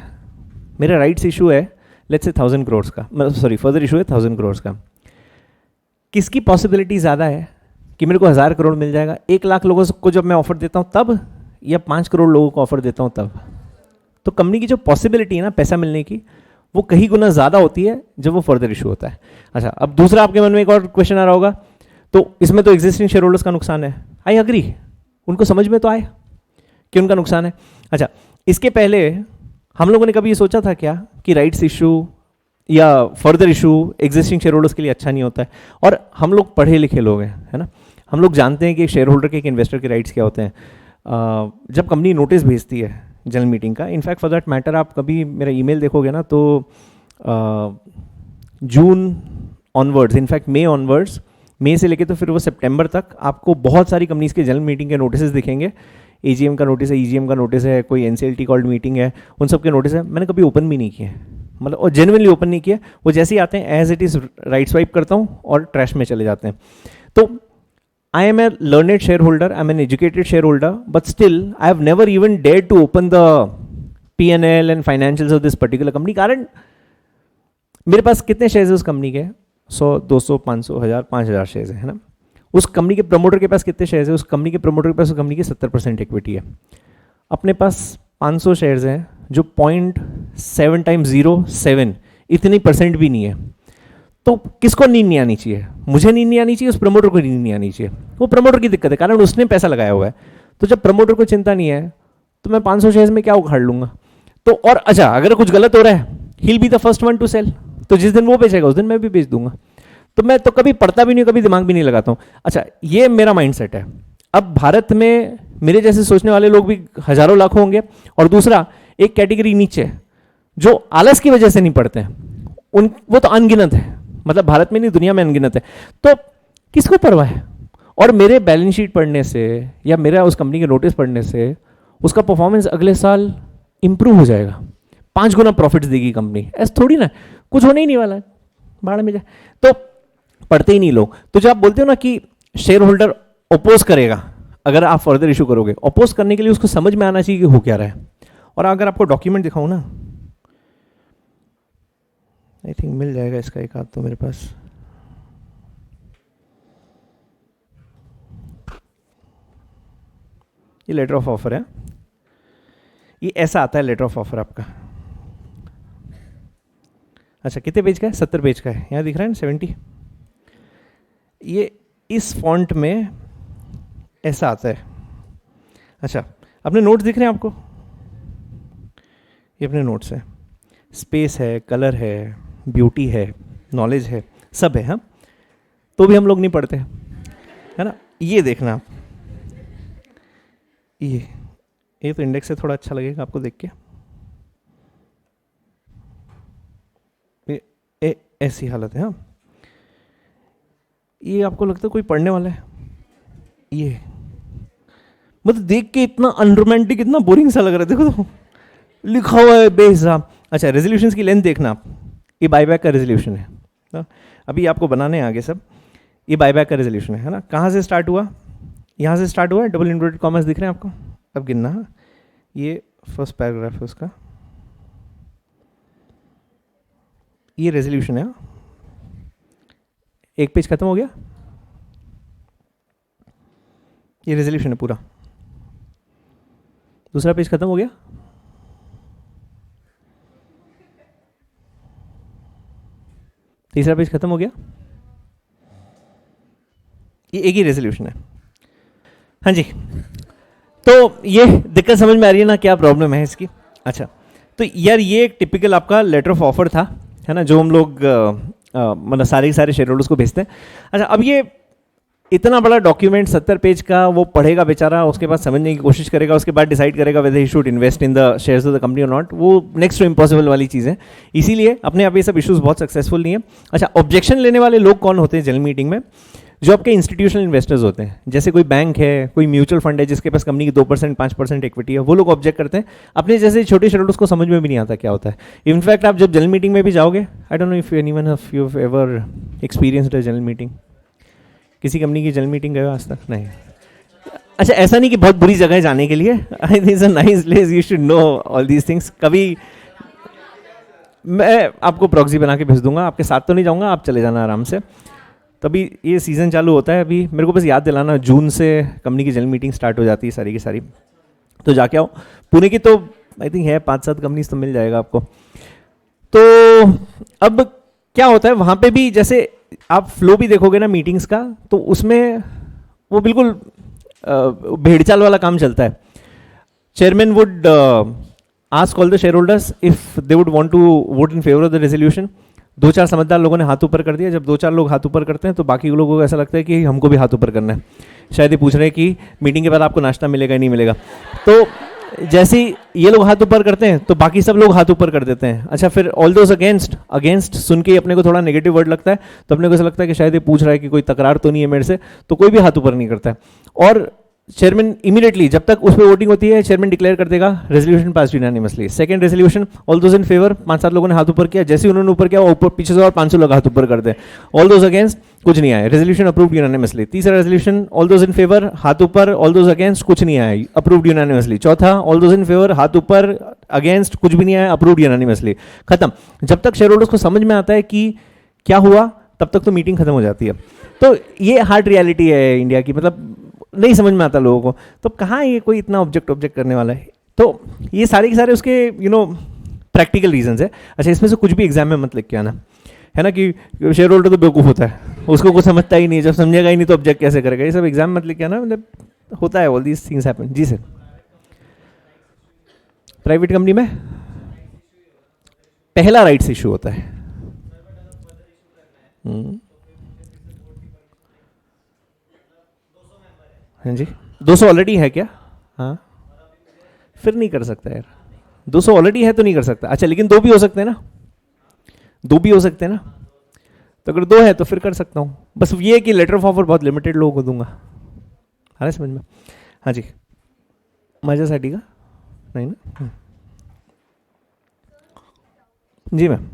मेरा राइट्स इशू है लेट्स से 1000 करोड़ का, सॉरी फर्दर इशू है 1000 करोड़ का। किसकी पॉसिबिलिटी ज़्यादा है कि मेरे को 1000 करोड़ मिल जाएगा? 1 लाख लोगों को जब मैं ऑफर देता हूँ तब, या 5 करोड़ लोगों को ऑफर देता हूँ तब? तो कंपनी की जो पॉसिबिलिटी है ना पैसा मिलने की, वो कहीं गुना ज़्यादा होती है जब वो फर्दर इशू होता है। अच्छा, अब दूसरा आपके मन में एक और क्वेश्चन आ रहा होगा, तो इसमें तो एग्जिस्टिंग शेयर होल्डर्स का नुकसान है। आई अग्री, उनको समझ में तो आए कि उनका नुकसान है। अच्छा, इसके पहले हम लोगों ने कभी ये सोचा था क्या कि राइट्स इशू या further issue existing share holders के लिए अच्छा नहीं होता है? और हम लोग पढ़े लिखे लोग हैं, है ना, हम लोग जानते हैं कि एक शेयर होल्डर के, एक इन्वेस्टर के राइट्स क्या होते हैं। जब कंपनी नोटिस भेजती है जनरल मीटिंग का, इनफैक्ट फॉर दैट मैटर आप कभी मेरा ईमेल देखोगे ना तो जून ऑनवर्ड्स, इनफैक्ट मई ऑनवर्ड्स, मई से लेके तो फिर वो सितंबर तक आपको बहुत सारी कंपनीज के जनरल मीटिंग के नोटिस दिखेंगे। एजीएम का नोटिस है, ईजीएम का नोटिस है, कोई एनसीएलटी कॉल्ड मीटिंग है, उन सब के नोटिस है। मैंने कभी ओपन भी नहीं किए, मतलब और जेन्युइनली ओपन नहीं किए। वो जैसे ही आते हैं as it is right swipe करता हूँ और ट्रैश में चले जाते हैं। तो I am a learned shareholder, I am an educated shareholder, but still I have never even dared to open the P&L and financials of this particular company। कारण मेरे पास कितने शेयर्स है उस कंपनी के? 100, 200, 500, 1000, 5000 शेयर्स है ना। उस कंपनी के प्रमोटर के पास कितने शेयर्स है? उस कंपनी के प्रमोटर के पास उस कंपनी की 70% इक्विटी है। अपने पास 500 शेयर्स हैं जो 0.7 टाइम्स 0.7 इतनी परसेंट भी नहीं है। तो किसको नींद नहीं आनी चाहिए? मुझे नींद नहीं आनी चाहिए, उस प्रमोटर को नींद नहीं आनी चाहिए। वो प्रमोटर की दिक्कत है, कारण उसने पैसा लगाया हुआ है। तो जब प्रमोटर को चिंता नहीं है तो मैं 500 शेयर्स में क्या उखाड़ लूंगा? तो और अच्छा, अगर कुछ गलत हो रहा है, he will be the first one to sell. तो जिस दिन वो बेचेगा उस दिन मैं भी बेच दूंगा। तो मैं तो कभी पढ़ता भी नहीं, कभी दिमाग भी नहीं लगाता हूँ। अच्छा, ये मेरा माइंडसेट है। अब भारत में मेरे जैसे सोचने वाले लोग भी हजारों लाखों होंगे, और दूसरा एक कैटेगरी नीचे जो आलस की वजह से नहीं पढ़ते हैं, उन वो तो अनगिनत है। मतलब भारत में नहीं, दुनिया में अनगिनत है। तो किसको परवाह है? और मेरे बैलेंस शीट पढ़ने से या मेरा उस कंपनी के नोटिस पढ़ने से उसका परफॉर्मेंस अगले साल इंप्रूव हो जाएगा, 5 गुना प्रॉफिट्स देगी कंपनी। ऐसा थोड़ी ना, कुछ होने ही नहीं वाला है, बाढ़ में जाए। तो पढ़ते ही नहीं लोग। तो जब आप बोलते हो ना कि शेयर होल्डर अपोज करेगा अगर आप फर्दर इशू करोगे, अपोज करने के लिए उसको समझ में आना चाहिए कि हो क्या रहा है। और अगर आपको डॉक्यूमेंट दिखाऊं ना, आई थिंक मिल जाएगा इसका एक हाथ तो मेरे पास। ये लेटर ऑफ ऑफर है, ये ऐसा आता है लेटर ऑफ ऑफर आपका। अच्छा, कितने पेज का है? 70 पेज का है। यहाँ दिख रहा है ना 70। ये इस फॉन्ट में ऐसा आता है। अच्छा, अपने नोट्स दिख रहे हैं आपको? ये अपने नोट्स है, स्पेस है, कलर है, ब्यूटी है, नॉलेज है, सब है। हाँ, तो भी हम लोग नहीं पढ़ते, है ना। ये देखना आप, ये तो इंडेक्स से थोड़ा अच्छा लगेगा आपको देख के। ये ऐसी हालत है। हाँ, ये आपको लगता है कोई पढ़ने वाला है? ये मतलब देख के इतना अनरोमांटिक, इतना बोरिंग सा लग रहा है। देखो तो लिखा हुआ है बेहिसाब। अच्छा, रेजोल्यूशंस की लेंथ देखना आप, ये बायबैक का रेजोल्यूशन है ना। अभी आपको बनाने हैं आगे सब। ये बायबैक का रेजोल्यूशन है ना। कहाँ से स्टार्ट हुआ? यहाँ से स्टार्ट हुआ है, डबल इन्वर्टेड कॉमर्स दिख रहे हैं आपको? अब गिनना, ये फर्स्ट पैराग्राफ है उसका, ये रेजोल्यूशन है। एक पेज खत्म हो गया, ये रेजोल्यूशन है पूरा। दूसरा पेज खत्म हो गया, तीसरा पेज खत्म हो गया, ये एक ही रेजोल्यूशन है। हाँ जी, तो ये दिक्कत समझ में आ रही है ना, क्या प्रॉब्लम है इसकी। अच्छा, तो यार ये एक टिपिकल आपका लेटर ऑफ ऑफर था, है ना, जो हम लोग मतलब सारे के सारे शेयर होल्डर्स को भेजते हैं। अच्छा, अब ये इतना बड़ा डॉक्यूमेंट 70 पेज का, वो पढ़ेगा बेचारा, उसके बाद समझने की कोशिश करेगा, उसके बाद डिसाइड करेगा weather he should invest in the shares of the company और नॉट। वो नेक्स्ट टू इम्पॉसिबल वाली चीज़ है। इसीलिए अपने आप ये सब इश्यूज बहुत सक्सेसफुल नहीं है। अच्छा, ऑब्जेक्शन लेने वाले लोग कौन होते हैं जनरल मीटिंग में? जो आपके इंस्टीट्यूशनल इन्वेस्टर्स होते हैं, जैसे कोई बैंक है, कोई म्यूचुअल फंड है जिसके पास कंपनी की 2% 5% इक्विटी है, वो लोग ऑब्जेक्ट करते हैं। अपने जैसे छोटे शेयरहोल्डर्स को समझ में भी नहीं आता क्या होता है। इनफैक्ट आप जब जनरल मीटिंग में भी जाओगे, I don't know if anyone of you ever experienced a general meeting, किसी कंपनी की जनरल मीटिंग गए आज तक? नहीं। अच्छा, ऐसा नहीं कि बहुत बुरी जगह है जाने के लिए, I think it's a nice place, you should know all these things. कभी मैं आपको प्रॉक्सी बना के भेज दूंगा, आपके साथ तो नहीं जाऊंगा, आप चले जाना आराम से। तभी ये सीज़न चालू होता है अभी, मेरे को बस याद दिलाना, जून से कंपनी की जनरल मीटिंग स्टार्ट हो जाती है सारी की सारी, तो जाके आओ। पुणे की तो आई थिंक है 5-7 कंपनीज तो मिल जाएगा आपको। तो अब क्या होता है वहाँ पे भी, जैसे आप फ्लो भी देखोगे ना मीटिंग्स का, तो उसमें वो बिल्कुल भेड़चाल वाला काम चलता है। Chairman would ask all the shareholders if they would want to vote in favor of the resolution। 2-4 समझदार लोगों ने हाथ ऊपर कर दिया। जब 2-4 लोग हाथ ऊपर करते हैं तो बाकी लोगों को ऐसा लगता है कि हमको भी हाथ ऊपर करना है। शायद ये पूछ रहे हैं कि मीटिंग के बाद आपको नाश्ता मिलेगा नहीं मिलेगा। तो जैसे ही ये लोग हाथ ऊपर करते हैं तो बाकी सब लोग हाथ ऊपर कर देते हैं। अच्छा, फिर ऑल दोज अगेंस्ट सुन के अपने को थोड़ा नेगेटिव वर्ड लगता है, तो अपने को ऐसा लगता है कि शायद ये पूछ रहा है कि कोई तकरार तो नहीं है मेरे से, तो कोई भी हाथ ऊपर नहीं करता है। और चेयरमैन इमीडिएटली जब तक उस पर वोटिंग होती है, चेयरमैन डिक्लेयर कर देगा resolution pass unanimously. Second resolution, all those in favour, 5-7 लोगों ने हाथ ऊपर किया, जैसे उन्होंने ऊपर किया ऊपर पीछे से और 500 लोग हाथ ऊपर कर दे। ऑल दोज अगेंस्ट, कुछ नहीं आया, रेजोल्यूशन अप्रूव्ड यूनानिमसली। तीसरा resolution, all those in favour, हाथ ऊपर, ऑल दोज अगेंस्ट, कुछ नहीं आया, अप्रूव्ड यूनानिमसली। चौथा, ऑल दोज इन फेवर, हाथ ऊपर, अगेंस्ट, कुछ भी नहीं आया, अप्रूव्ड यूनानिमसली। खत्म। जब तक शेयर होल्डर्स को समझ में आता है कि क्या हुआ, तब तक तो मीटिंग खत्म हो जाती है। तो ये हार्ड रियलिटी है इंडिया की, मतलब नहीं समझ में आता लोगों को, तो कहाँ ये कोई इतना ऑब्जेक्ट करने वाला है। तो ये सारे के सारे उसके प्रैक्टिकल रीजंस है। अच्छा, इसमें से कुछ भी एग्जाम में मत लिख के आना, है ना, कि शेयर होल्डर तो बेवकूफ़ होता है, उसको कुछ समझता ही नहीं, जब समझेगा ही नहीं तो ऑब्जेक्ट कैसे करेगा। ये सब एग्जाम में मत लिख के आना, मतलब होता है, ऑल दीज थिंग्स हैपन। जी सर। प्राइवेट कंपनी में पहला राइट्स इशू होता है। हाँ जी, 200 ऑलरेडी है क्या? हाँ, फिर नहीं कर सकता यार, 200 ऑलरेडी है तो नहीं कर सकता। अच्छा, लेकिन 2 भी हो सकते हैं ना, 2 भी हो सकते हैं ना, तो अगर 2 है तो फिर कर सकता हूँ। बस ये है कि लेटर ऑफ ऑफर बहुत लिमिटेड लोगों को दूंगा। आ रहा है समझ में? हाँ जी, माझ्यासाठी का नहीं ना? जी मैम।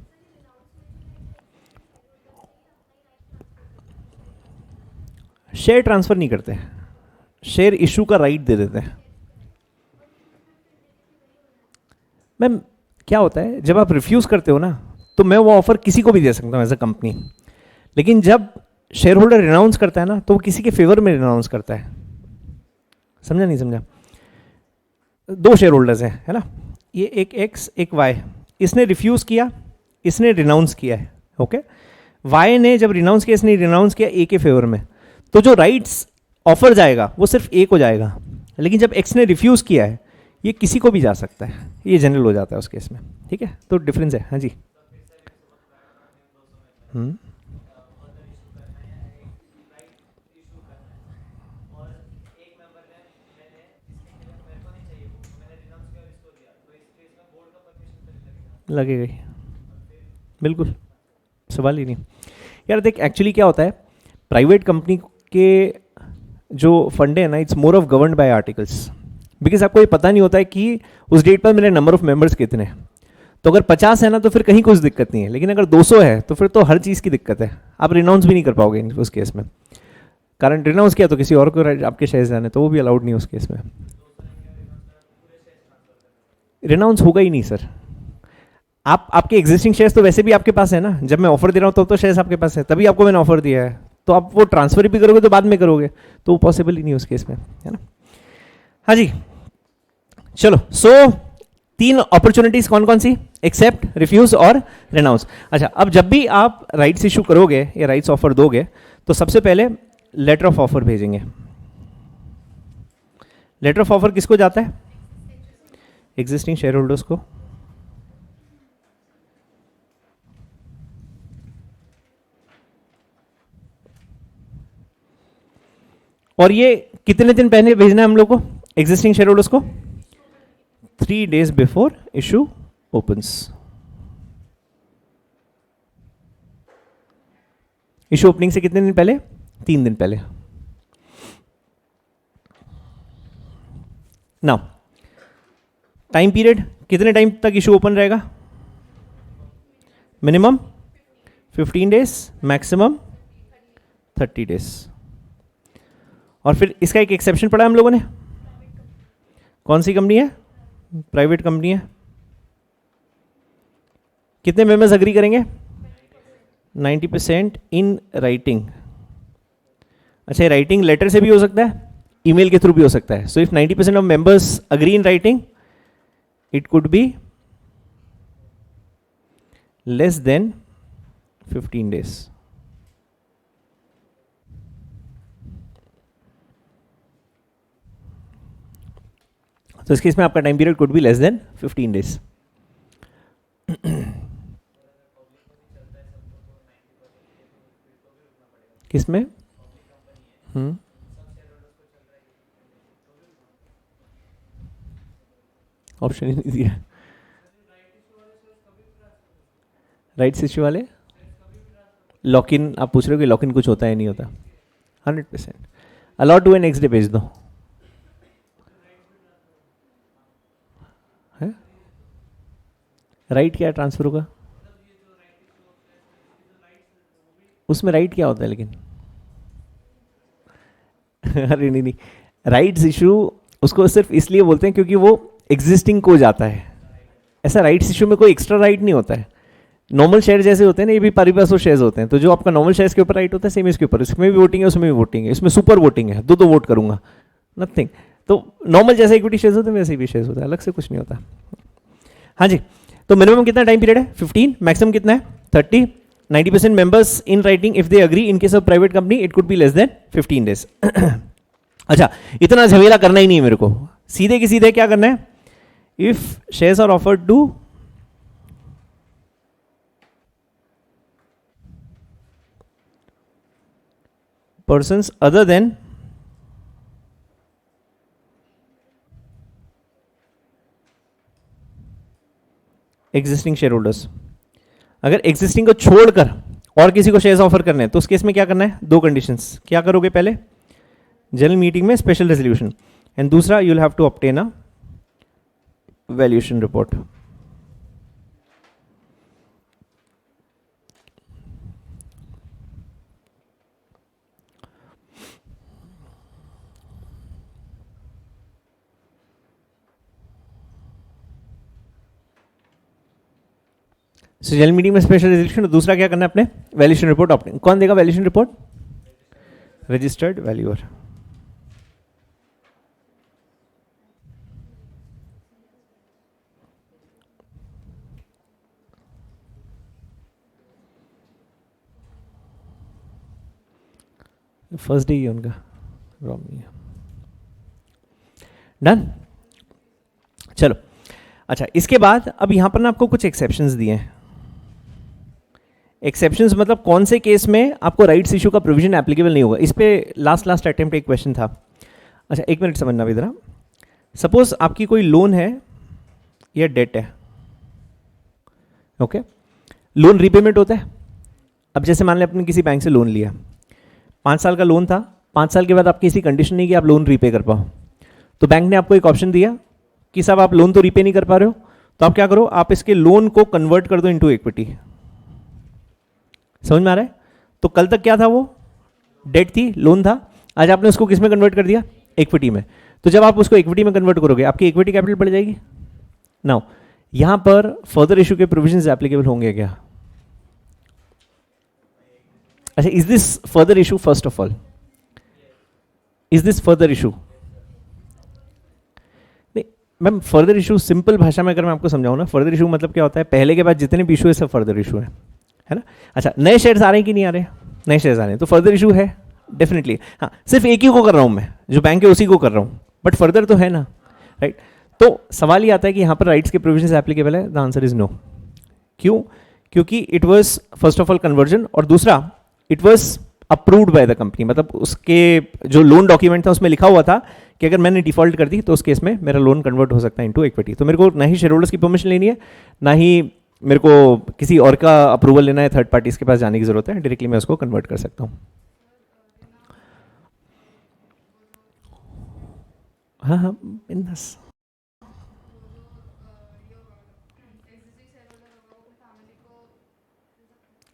शेयर ट्रांसफर नहीं करते, शेयर इशू का राइट दे देते हैं। मैम क्या होता है, जब आप रिफ्यूज करते हो ना, तो मैं वो ऑफर किसी को भी दे सकता हूँ एज अ कंपनी, लेकिन जब शेयर होल्डर रिनाउंस करता है ना, तो वो किसी के फेवर में रिनाउंस करता है। समझा नहीं समझा? 2 शेयर होल्डर्स हैं, है ना, ये एक एक्स एक वाई, इसने रिफ्यूज किया, इसने रिनाउंस किया है। ओके, वाई ने जब रिनाउंस किया, इसने रिनाउंस किया ए के फेवर में, तो जो राइट्स ऑफर जाएगा वो सिर्फ ए को जाएगा। लेकिन जब एक्स ने रिफ्यूज किया है, ये किसी को भी जा सकता है, ये जनरल हो जाता है उस केस में। ठीक है, तो डिफरेंस है। हाँ जी। लगेगा ही, बिल्कुल, सवाल ही नहीं यार। देख, एक्चुअली क्या होता है, प्राइवेट कंपनी के जो फंड है ना, it's more of governed bye articles, because आपको ये पता नहीं होता है कि उस डेट पर मेरे नंबर ऑफ मेंबर्स कितने हैं। तो अगर 50 है ना, तो फिर कहीं कुछ दिक्कत नहीं है, लेकिन अगर 200 है तो फिर तो हर चीज़ की दिक्कत है। आप रिनाउंस भी नहीं कर पाओगे उस केस में, कारण रिनाउंस किया तो किसी और को आपके शेयर जाने, तो वो भी अलाउड नहीं उस केस में। रिनाउंस होगा ही नहीं सर। आपके एग्जिस्टिंग शेयर्स तो वैसे भी आपके पास है ना, जब मैं ऑफर दे रहा हूँ तो शेयर्स आपके पास है, तभी आपको मैंने ऑफर दिया है। तो आप वो ट्रांसफर भी करोगे तो बाद में करोगे, तो वो पॉसिबल ही नहीं उस केस में, है ना। हाँ जी, चलो। सो 3 अपॉर्चुनिटीज कौन कौन सी? एक्सेप्ट, रिफ्यूज और रिनाउंस। अच्छा, अब जब भी आप राइट्स इशू करोगे या राइट्स ऑफर दोगे, तो सबसे पहले लेटर ऑफ ऑफर भेजेंगे। लेटर ऑफ ऑफर किसको जाता है? एग्जिस्टिंग शेयर होल्डर्स को। और ये कितने दिन पहले भेजना है हम लोग को एग्जिस्टिंग शेयर होल्डर्स को? 3 days before issue opens. Issue opening से कितने दिन पहले? 3 दिन पहले। नाउ टाइम पीरियड, कितने टाइम तक इशू ओपन रहेगा? Minimum 15 days, maximum 30 days. और फिर इसका एक एक्सेप्शन पढ़ा हम लोगों ने, कौन सी कंपनी है? प्राइवेट कंपनी है। कितने मेंबर्स अग्री करेंगे? 90% इन राइटिंग। अच्छा, राइटिंग लेटर से भी हो सकता है, ईमेल के थ्रू भी हो सकता है। So if 90% of members agree in writing, it could be less than 15 days. तो इस केस में आपका time period could be less than 15 days. किसमें? ऑप्शन ही नहीं दिया। राइट्स इश्यू वाले लॉक इन आप पूछ रहे हो कि लॉक इन कुछ होता है नहीं होता? 100%। अलॉट हुए नेक्स्ट डे भेज दो। है राइट क्या ट्रांसफर होगा? उसमें राइट क्या होता है लेकिन? अरे नहीं, राइट्स इशू उसको सिर्फ इसलिए बोलते हैं क्योंकि वो एग्जिस्टिंग को जाता है। ऐसा राइट्स इशू में कोई एक्स्ट्रा राइट नहीं होता है। नॉर्मल शेयर जैसे होते हैं ना, ये भी पारी पास शेयर्स होते हैं। तो जो आपका नॉर्मल शेयर्स के ऊपर राइट होता है, सेम इसके ऊपर, इसमें भी वोटिंग है, उसमें भी वोटिंग है। इसमें सुपर वोटिंग है, दो वोट करूंगा, नथिंग। तो नॉर्मल जैसे इक्विटी शेयर्स होते हैं वैसे भी शेयर्स होता है, अलग से कुछ नहीं होता। हाँ जी, तो मिनिमम कितना टाइम पीरियड है? 15। मैक्सिमम कितना है? 30। 90% members in writing if they agree. In case of private company it could be less than 15 days. अच्छा, इतना झमेला करना ही नहीं है मेरे को, सीधे की सीधे क्या करना है? If shares are offered to persons other than existing shareholders। अगर existing को छोड़कर और किसी को शेयर्स ऑफर करने हैं तो उस केस में क्या करना है? 2 कंडीशंस। क्या करोगे? पहले जनरल मीटिंग में स्पेशल रेजोल्यूशन, एंड दूसरा you will have to obtain a valuation report. General meeting में स्पेशल रेजोल्यूशन, दूसरा क्या करना है? अपने वैल्यूएशन रिपोर्ट ऑब्टेन। कौन देगा valuation report? Registered valuer. First day ही है उनका, डन। चलो, अच्छा, इसके बाद अब यहां पर ना आपको कुछ एक्सेप्शंस दिए हैं। एक्सेप्शंस मतलब कौन से केस में आपको राइट्स इशू का प्रोविजन एप्लीकेबल नहीं होगा। इस पे लास्ट अटेम्प्ट एक क्वेश्चन था। अच्छा, एक मिनट समझना भी जरा। सपोज आपकी कोई लोन है या डेट है, ओके? लोन रीपेमेंट होता है। अब जैसे मान लें आपने किसी बैंक से लोन लिया, 5 साल का लोन था, 5 साल के बाद आपकी ऐसी कंडीशन नहीं कि आप लोन रीपे कर पाओ, तो बैंक ने आपको एक ऑप्शन दिया कि साहब आप लोन तो रीपे नहीं कर पा रहे हो, तो आप क्या करो? आप इसके लोन को कन्वर्ट कर दो इनटू इक्विटी। समझ में आ रहा है? तो कल तक क्या था? वो डेट थी, लोन था। आज आपने उसको किस में कन्वर्ट कर दिया? इक्विटी में। तो जब आप उसको इक्विटी में कन्वर्ट करोगे, आपकी इक्विटी कैपिटल बढ़ जाएगी। नाउ यहां पर फर्दर इशू के प्रोविजंस एप्लीकेबल होंगे क्या? अच्छा, is this further issue? First of all, is this further issue? नहीं मैम, फर्दर इशू सिंपल भाषा में अगर मैं आपको समझाऊं ना, फर्दर इशू मतलब क्या होता है? पहले के बाद जितने भी इशू है सब फर्दर इशू है ना? अच्छा, नए शेयर्स आ रहे हैं कि नहीं आ रहे? नए शेयर्स आ रहे हैं तो फर्दर इशू है डेफिनेटली। हाँ, सिर्फ एक ही को कर रहा हूं मैं, जो बैंक है उसी को कर रहा हूं, बट फर्दर तो है ना, राइट? तो सवाल ये आता है कि यहां पर राइट्स के प्रोविजंस एप्लीकेबल है? The answer is no. क्यों? क्योंकि it was first of all conversion, और दूसरा it was approved by the company. मतलब उसके जो लोन डॉक्यूमेंट था उसमें लिखा हुआ था कि अगर मैंने डिफॉल्ट कर दी तो उस केस में मेरा लोन कन्वर्ट हो सकता है इनटू इक्विटी। तो मेरे को ना ही शेयर होल्डर्स की परमिशन लेनी है, ना ही मेरे को किसी और का अप्रूवल लेना है, थर्ड पार्टीज के पास जाने की जरूरत है, डायरेक्टली मैं उसको कन्वर्ट कर सकता हूँ। हाँ हाँ बिंदास।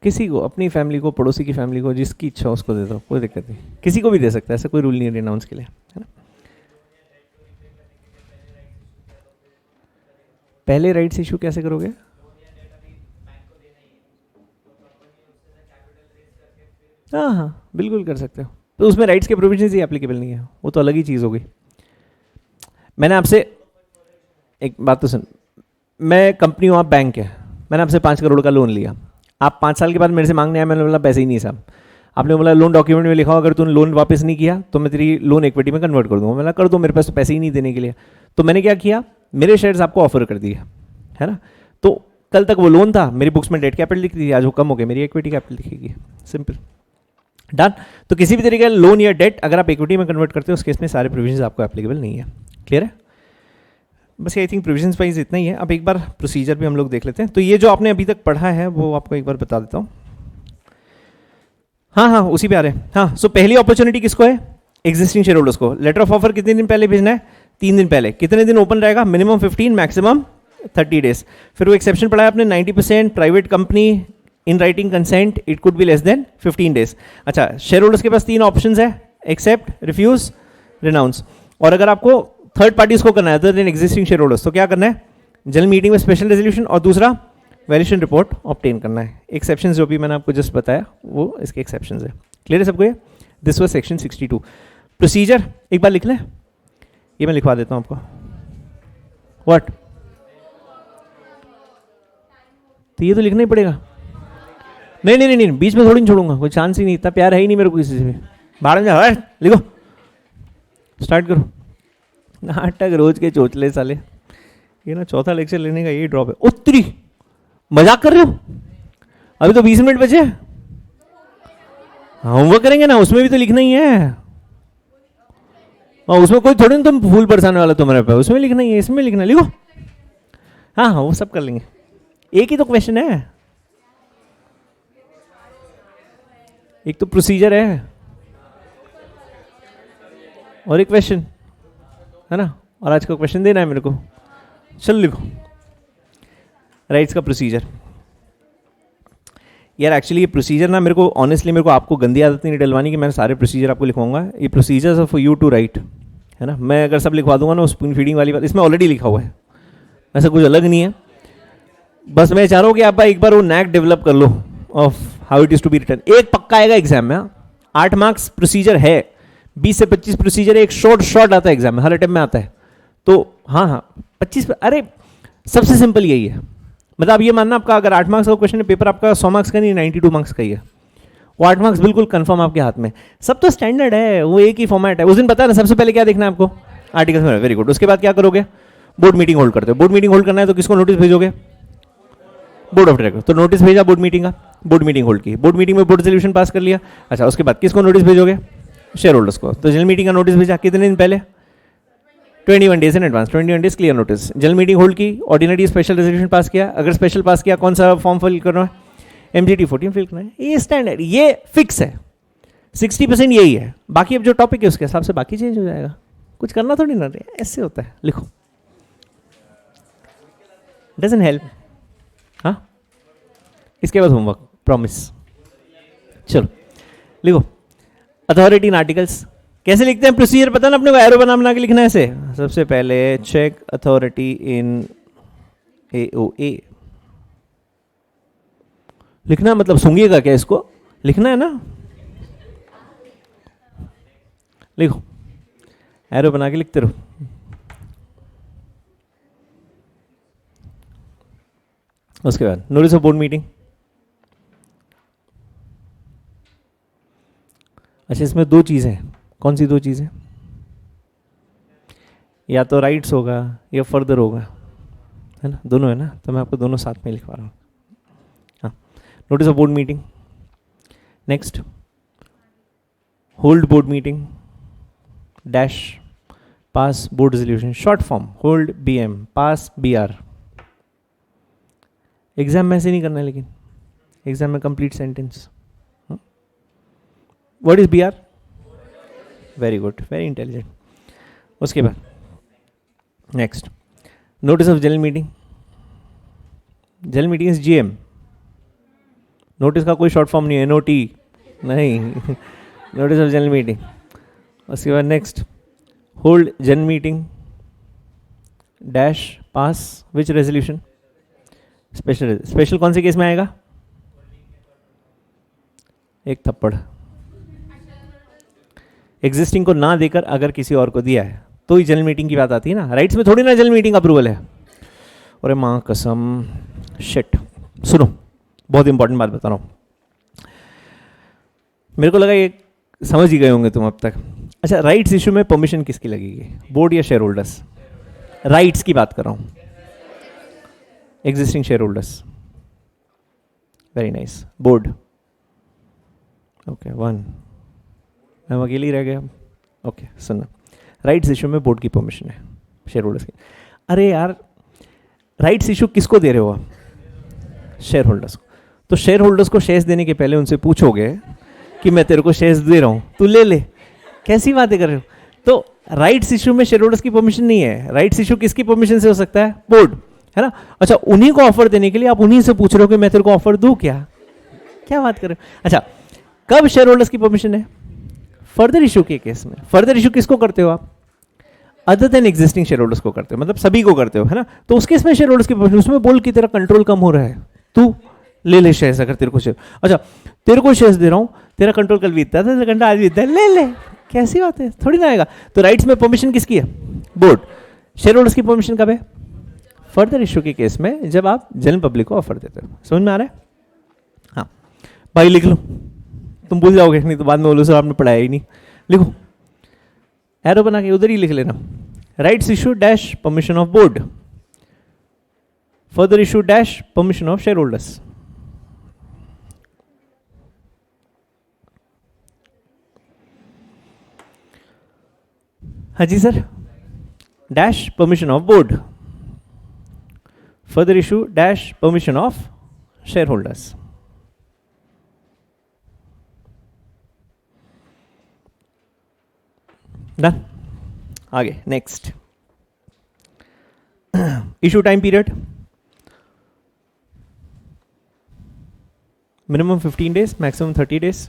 किसी को, अपनी फैमिली को, पड़ोसी की फैमिली को, जिसकी इच्छा उसको दे दो, कोई दिक्कत नहीं, किसी को भी दे सकता है, ऐसा कोई रूल नहीं है रिनाउंस के लिए, है ना। पहले राइट्स इशू कैसे करोगे? हाँ हाँ बिल्कुल कर सकते हो, तो उसमें राइट्स के प्रोविजन ही एप्लीकेबल नहीं है, वो तो अलग ही चीज़ हो गई। मैंने आपसे एक बात तो सुन, मैं कंपनी हूँ, आप बैंक है, मैंने आपसे 5 करोड़ का लोन लिया, आप 5 साल के बाद मेरे से मांगने आए, मैंने बोला पैसे ही नहीं साहब, आपने बोला लोन डॉक्यूमेंट में लिखा हो अगर तूने लोन वापस नहीं किया तो मैं तेरी लोन इक्विटी में कन्वर्ट कर दूंगा। मैंने कर दो, मेरे पास तो पैसे ही नहीं देने के लिए। तो मैंने क्या किया, मेरे शेयर्स आपको ऑफर कर दिए, है ना। तो कल तक वो लोन था, मेरी बुक्स में डेट कैपिटल लिखती थी, आज वो कम हो गया, मेरी इक्विटी कैपिटल लिखेगी, सिंपल डन। तो किसी भी तरीके का लोन या डेट अगर आप इक्विटी में कन्वर्ट करते हो उस केस में सारे प्रोविजंस आपको एप्लीकेबल नहीं है। क्लियर है? बस आई थिंक प्रोविजंस वाइज इतना ही है। अब एक बार प्रोसीजर भी हम लोग देख लेते हैं। तो ये जो आपने अभी तक पढ़ा है वो आपको एक बार बता देता हूँ। हाँ हाँ उसी पे आ रहे हैं। हाँ सो पहली अपॉर्चुनिटी किसको है? एग्जिस्टिंग शेयर होल्डर्स को। लेटर ऑफ ऑफर कितने दिन पहले भेजना है? 3 दिन पहले। कितने दिन ओपन रहेगा? Minimum 15, maximum 30 days. फिर वो एक्सेप्शन पढ़ा है आपने 90% private company in writing consent, it could be less than 15 days. अच्छा, शेयर होल्डर्स के पास 3 ऑप्शन है, एक्सेप्ट, रिफ्यूज, रिनाउंस। और अगर आपको थर्ड पार्टीज को करना है other than existing share holders तो क्या करना है? जनरल मीटिंग में स्पेशल रेजोल्यूशन और दूसरा वैल्यूएशन रिपोर्ट ऑब्टेन करना है। एक्सेप्शन जो भी मैंने आपको जस्ट बताया वो इसके एक्सेप्शन है। क्लियर है सबको? ये दिस वाज सेक्शन 62। प्रोसीजर एक बार लिख लें, ये मैं लिखवा देता हूँ आपको। व्हाट? तो ये तो लिखना ही पड़ेगा। नहीं नहीं नहीं, बीच में थोड़ी नहीं छोड़ूंगा, कोई चांस ही नहीं, इतना प्यार है ही नहीं मेरे को किसी से। बाहर में जा, लिखो, स्टार्ट करो। नाटक रोज के चोचले साले, ये ना चौथा लेक्चर लेने का यही ड्रॉप है। उत्तरी मजाक कर रहे हो? अभी तो 20 मिनट बचे। होमवर्क करेंगे ना, उसमें भी तो लिखना ही है। और उसमें कोई थोड़ी ना तुम फूल बरसाने वाला तुम्हारे पे, उसमें लिखना ही है, इसमें लिखना, लिखो। हाँ हाँ वो सब कर लेंगे, एक ही तो क्वेश्चन है, एक तो प्रोसीजर है और एक क्वेश्चन है ना, और आज का क्वेश्चन देना है मेरे को। चल लिखो राइट्स का प्रोसीजर। यार एक्चुअली ये प्रोसीजर ना मेरे को ऑनेस्टली मेरे को आपको गंदी आदत नहीं डलवानी कि मैं सारे प्रोसीजर आपको लिखवाऊंगा। ये procedures for you to write, है ना। मैं अगर सब लिखवा दूंगा ना स्पून फीडिंग वाली बात, इसमें ऑलरेडी लिखा हुआ है, ऐसा कुछ अलग नहीं है। बस मैं चाह रहा हूँ कि आप एक बार वो नैक डेवलप कर लो of how it is to be written. एक पक्का आएगा एग्जाम में, 8 मार्क्स प्रोसीजर है, 20 से 25 प्रोसीजर, एक शॉर्ट आता है एग्जाम में, हर अटेम्प्ट में आता है। तो हाँ 25, अरे सबसे सिंपल यही है। मतलब आप ये मानना आपका अगर 8 मार्क्स का क्वेश्चन है, पेपर आपका 100 मार्क्स का नहीं 92 मार्क्स का ही है, वो 8 मार्क्स बिल्कुल कंफर्म आपके हाथ में। सब तो स्टैंडर्ड है, वो एक ही फॉर्मेट है। उस दिन पता है ना सबसे पहले क्या देखना है आपको? आर्टिकल्स में। Very good. उसके बाद क्या करोगे? बोर्ड मीटिंग होल्ड करते हो। बोर्ड मीटिंग होल्ड करना है तो किसको नोटिस भेजोगे? Board of director. तो नोटिस भेजा बोर्ड मीटिंग का, बोर्ड मीटिंग होल्ड की, बोर्ड मीटिंग में बोर्ड रेजोल्यूशन पास कर लिया। अच्छा उसके बाद किसको नोटिस भेजोगे? शेयर होल्डर्स को। तो जनरल मीटिंग का नोटिस भेजा कितने दिन पहले? 21 days in advance, 21 days clear notice. General meeting hold की, ऑर्डिनरी स्पेशल रेजोल्यूशन पास किया। अगर स्पेशल पास किया कौन सा फॉर्म फिल करना है? MGT 14 फिल करना है। ये स्टैंडर्ड, ये फिक्स है, 60% यही है। बाकी अब जो टॉपिक है उसके हिसाब से बाकी चेंज हो जाएगा, कुछ करना थोड़ी ना, ऐसे होता है। लिखो, डजंट हेल्प। हाँ इसके बाद होमवर्क, प्रॉमिस। चलो लिखो, अथॉरिटी इन आर्टिकल्स। कैसे लिखते हैं प्रोसीजर पता ना अपने को? एरो बना के लिखना है ऐसे। सबसे पहले चेक अथॉरिटी इन AOA लिखना, मतलब सूंघिएगा क्या इसको? लिखना है ना, लिखो, एरो बना के लिखते रहो। उसके बाद नोटिस ऑफ बोर्ड मीटिंग। अच्छा इसमें 2 चीज़ें हैं, कौन सी 2 चीज़ें? या तो राइट्स होगा या फर्दर होगा, है ना, दोनों है ना। तो मैं आपको दोनों साथ में लिखवा रहा हूँ। हाँ, notice of board meeting. Next, hold board meeting dash pass board resolution, short form hold BM, pass BR। Exam में ऐसे नहीं करना है, लेकिन एग्जाम में complete sentence. What is BR? Very good, very intelligent. उसके बाद next, notice of general meeting. General meeting is GM. Notice का कोई शॉर्ट फॉर्म नहीं है, NOT नहीं. Notice of general meeting. उसके बाद next, hold general meeting dash पास विच resolution. Special. Special कौन से केस में आएगा? एक थप्पड़. एग्जिस्टिंग को ना देकर अगर किसी और को दिया है तो ही जनरल मीटिंग की बात आती है ना. राइट्स में थोड़ी ना जनरल मीटिंग अप्रूवल है. अरे माँ कसम, शिट. सुनो, बहुत इंपॉर्टेंट बात बता रहा हूँ. मेरे को लगा ये समझ ही गए होंगे तुम अब तक. अच्छा, राइट्स इशू में परमिशन किसकी लगेगी, बोर्ड या शेयर होल्डर्स? राइट्स की बात कर रहा हूँ. Existing share holders. Very nice. Board. Okay, 1. मैं अकेले ही रह गया. ओके, सुनना. राइट्स इशू में बोर्ड की परमिशन है, शेयर होल्डर्स की. अरे यार, राइट्स इशू किसको दे रहे हो आप? शेयर होल्डर्स को. तो शेयर होल्डर्स को शेयर्स देने के पहले उनसे पूछोगे कि मैं तेरे को शेयर्स दे रहा हूँ, तू ले ले. कैसी बातें कर रहे हो? तो राइट्स इशू में शेयर होल्डर्स की परमिशन नहीं है. राइट्स इशू किसकी परमिशन से हो सकता है? बोर्ड, है ना. अच्छा, उन्हीं को ऑफर देने के लिए आप उन्हीं से पूछ रहे हो कि मैं तेरे को ऑफर दूं क्या? क्या बात कर रहे हो? अच्छा, कब शेयर होल्डर्स की परमिशन है? फर्दर इशू के केस में. फर्दर इशू किसको करते हो आप? Other than existing share holders को करते हो, मतलब सभी को करते हो, है ना. तो उस केस में शेयर होल्डर्स की परमिशन, उसमें बोल कि तेरा कंट्रोल कम हो रहा है, तू ले ले शेयर्स. अगर तेरे को शेयर, अच्छा तेरे को शेयर्स दे रहा हूं, तेरा कंट्रोल कल बीतता है, तेरा घंटा आज बीतता है, ले ले. कैसी बात है? थोड़ी ना आएगा. तो राइट्स में परमिशन किसकी है? बोर्ड. शेयर होल्डर्स की परमिशन कब है? फर्दर इशू के केस में, जब आप जनरल पब्लिक को ऑफर देते हो. समझ में आ रहा है? हाँ भाई, लिख लो. तुम भूल जाओगे, नहीं तो बाद में बोलो सर आपने पढ़ाया ही नहीं. लिखो, एरो बना के उधर ही लिख लेना. Rights issue dash permission of board. Further issue dash permission of share holders. हाँ जी sir. Dash permission of board. Further issue dash permission of share holders. Done. आगे next, issue time period. Minimum 15 days, maximum 30 days.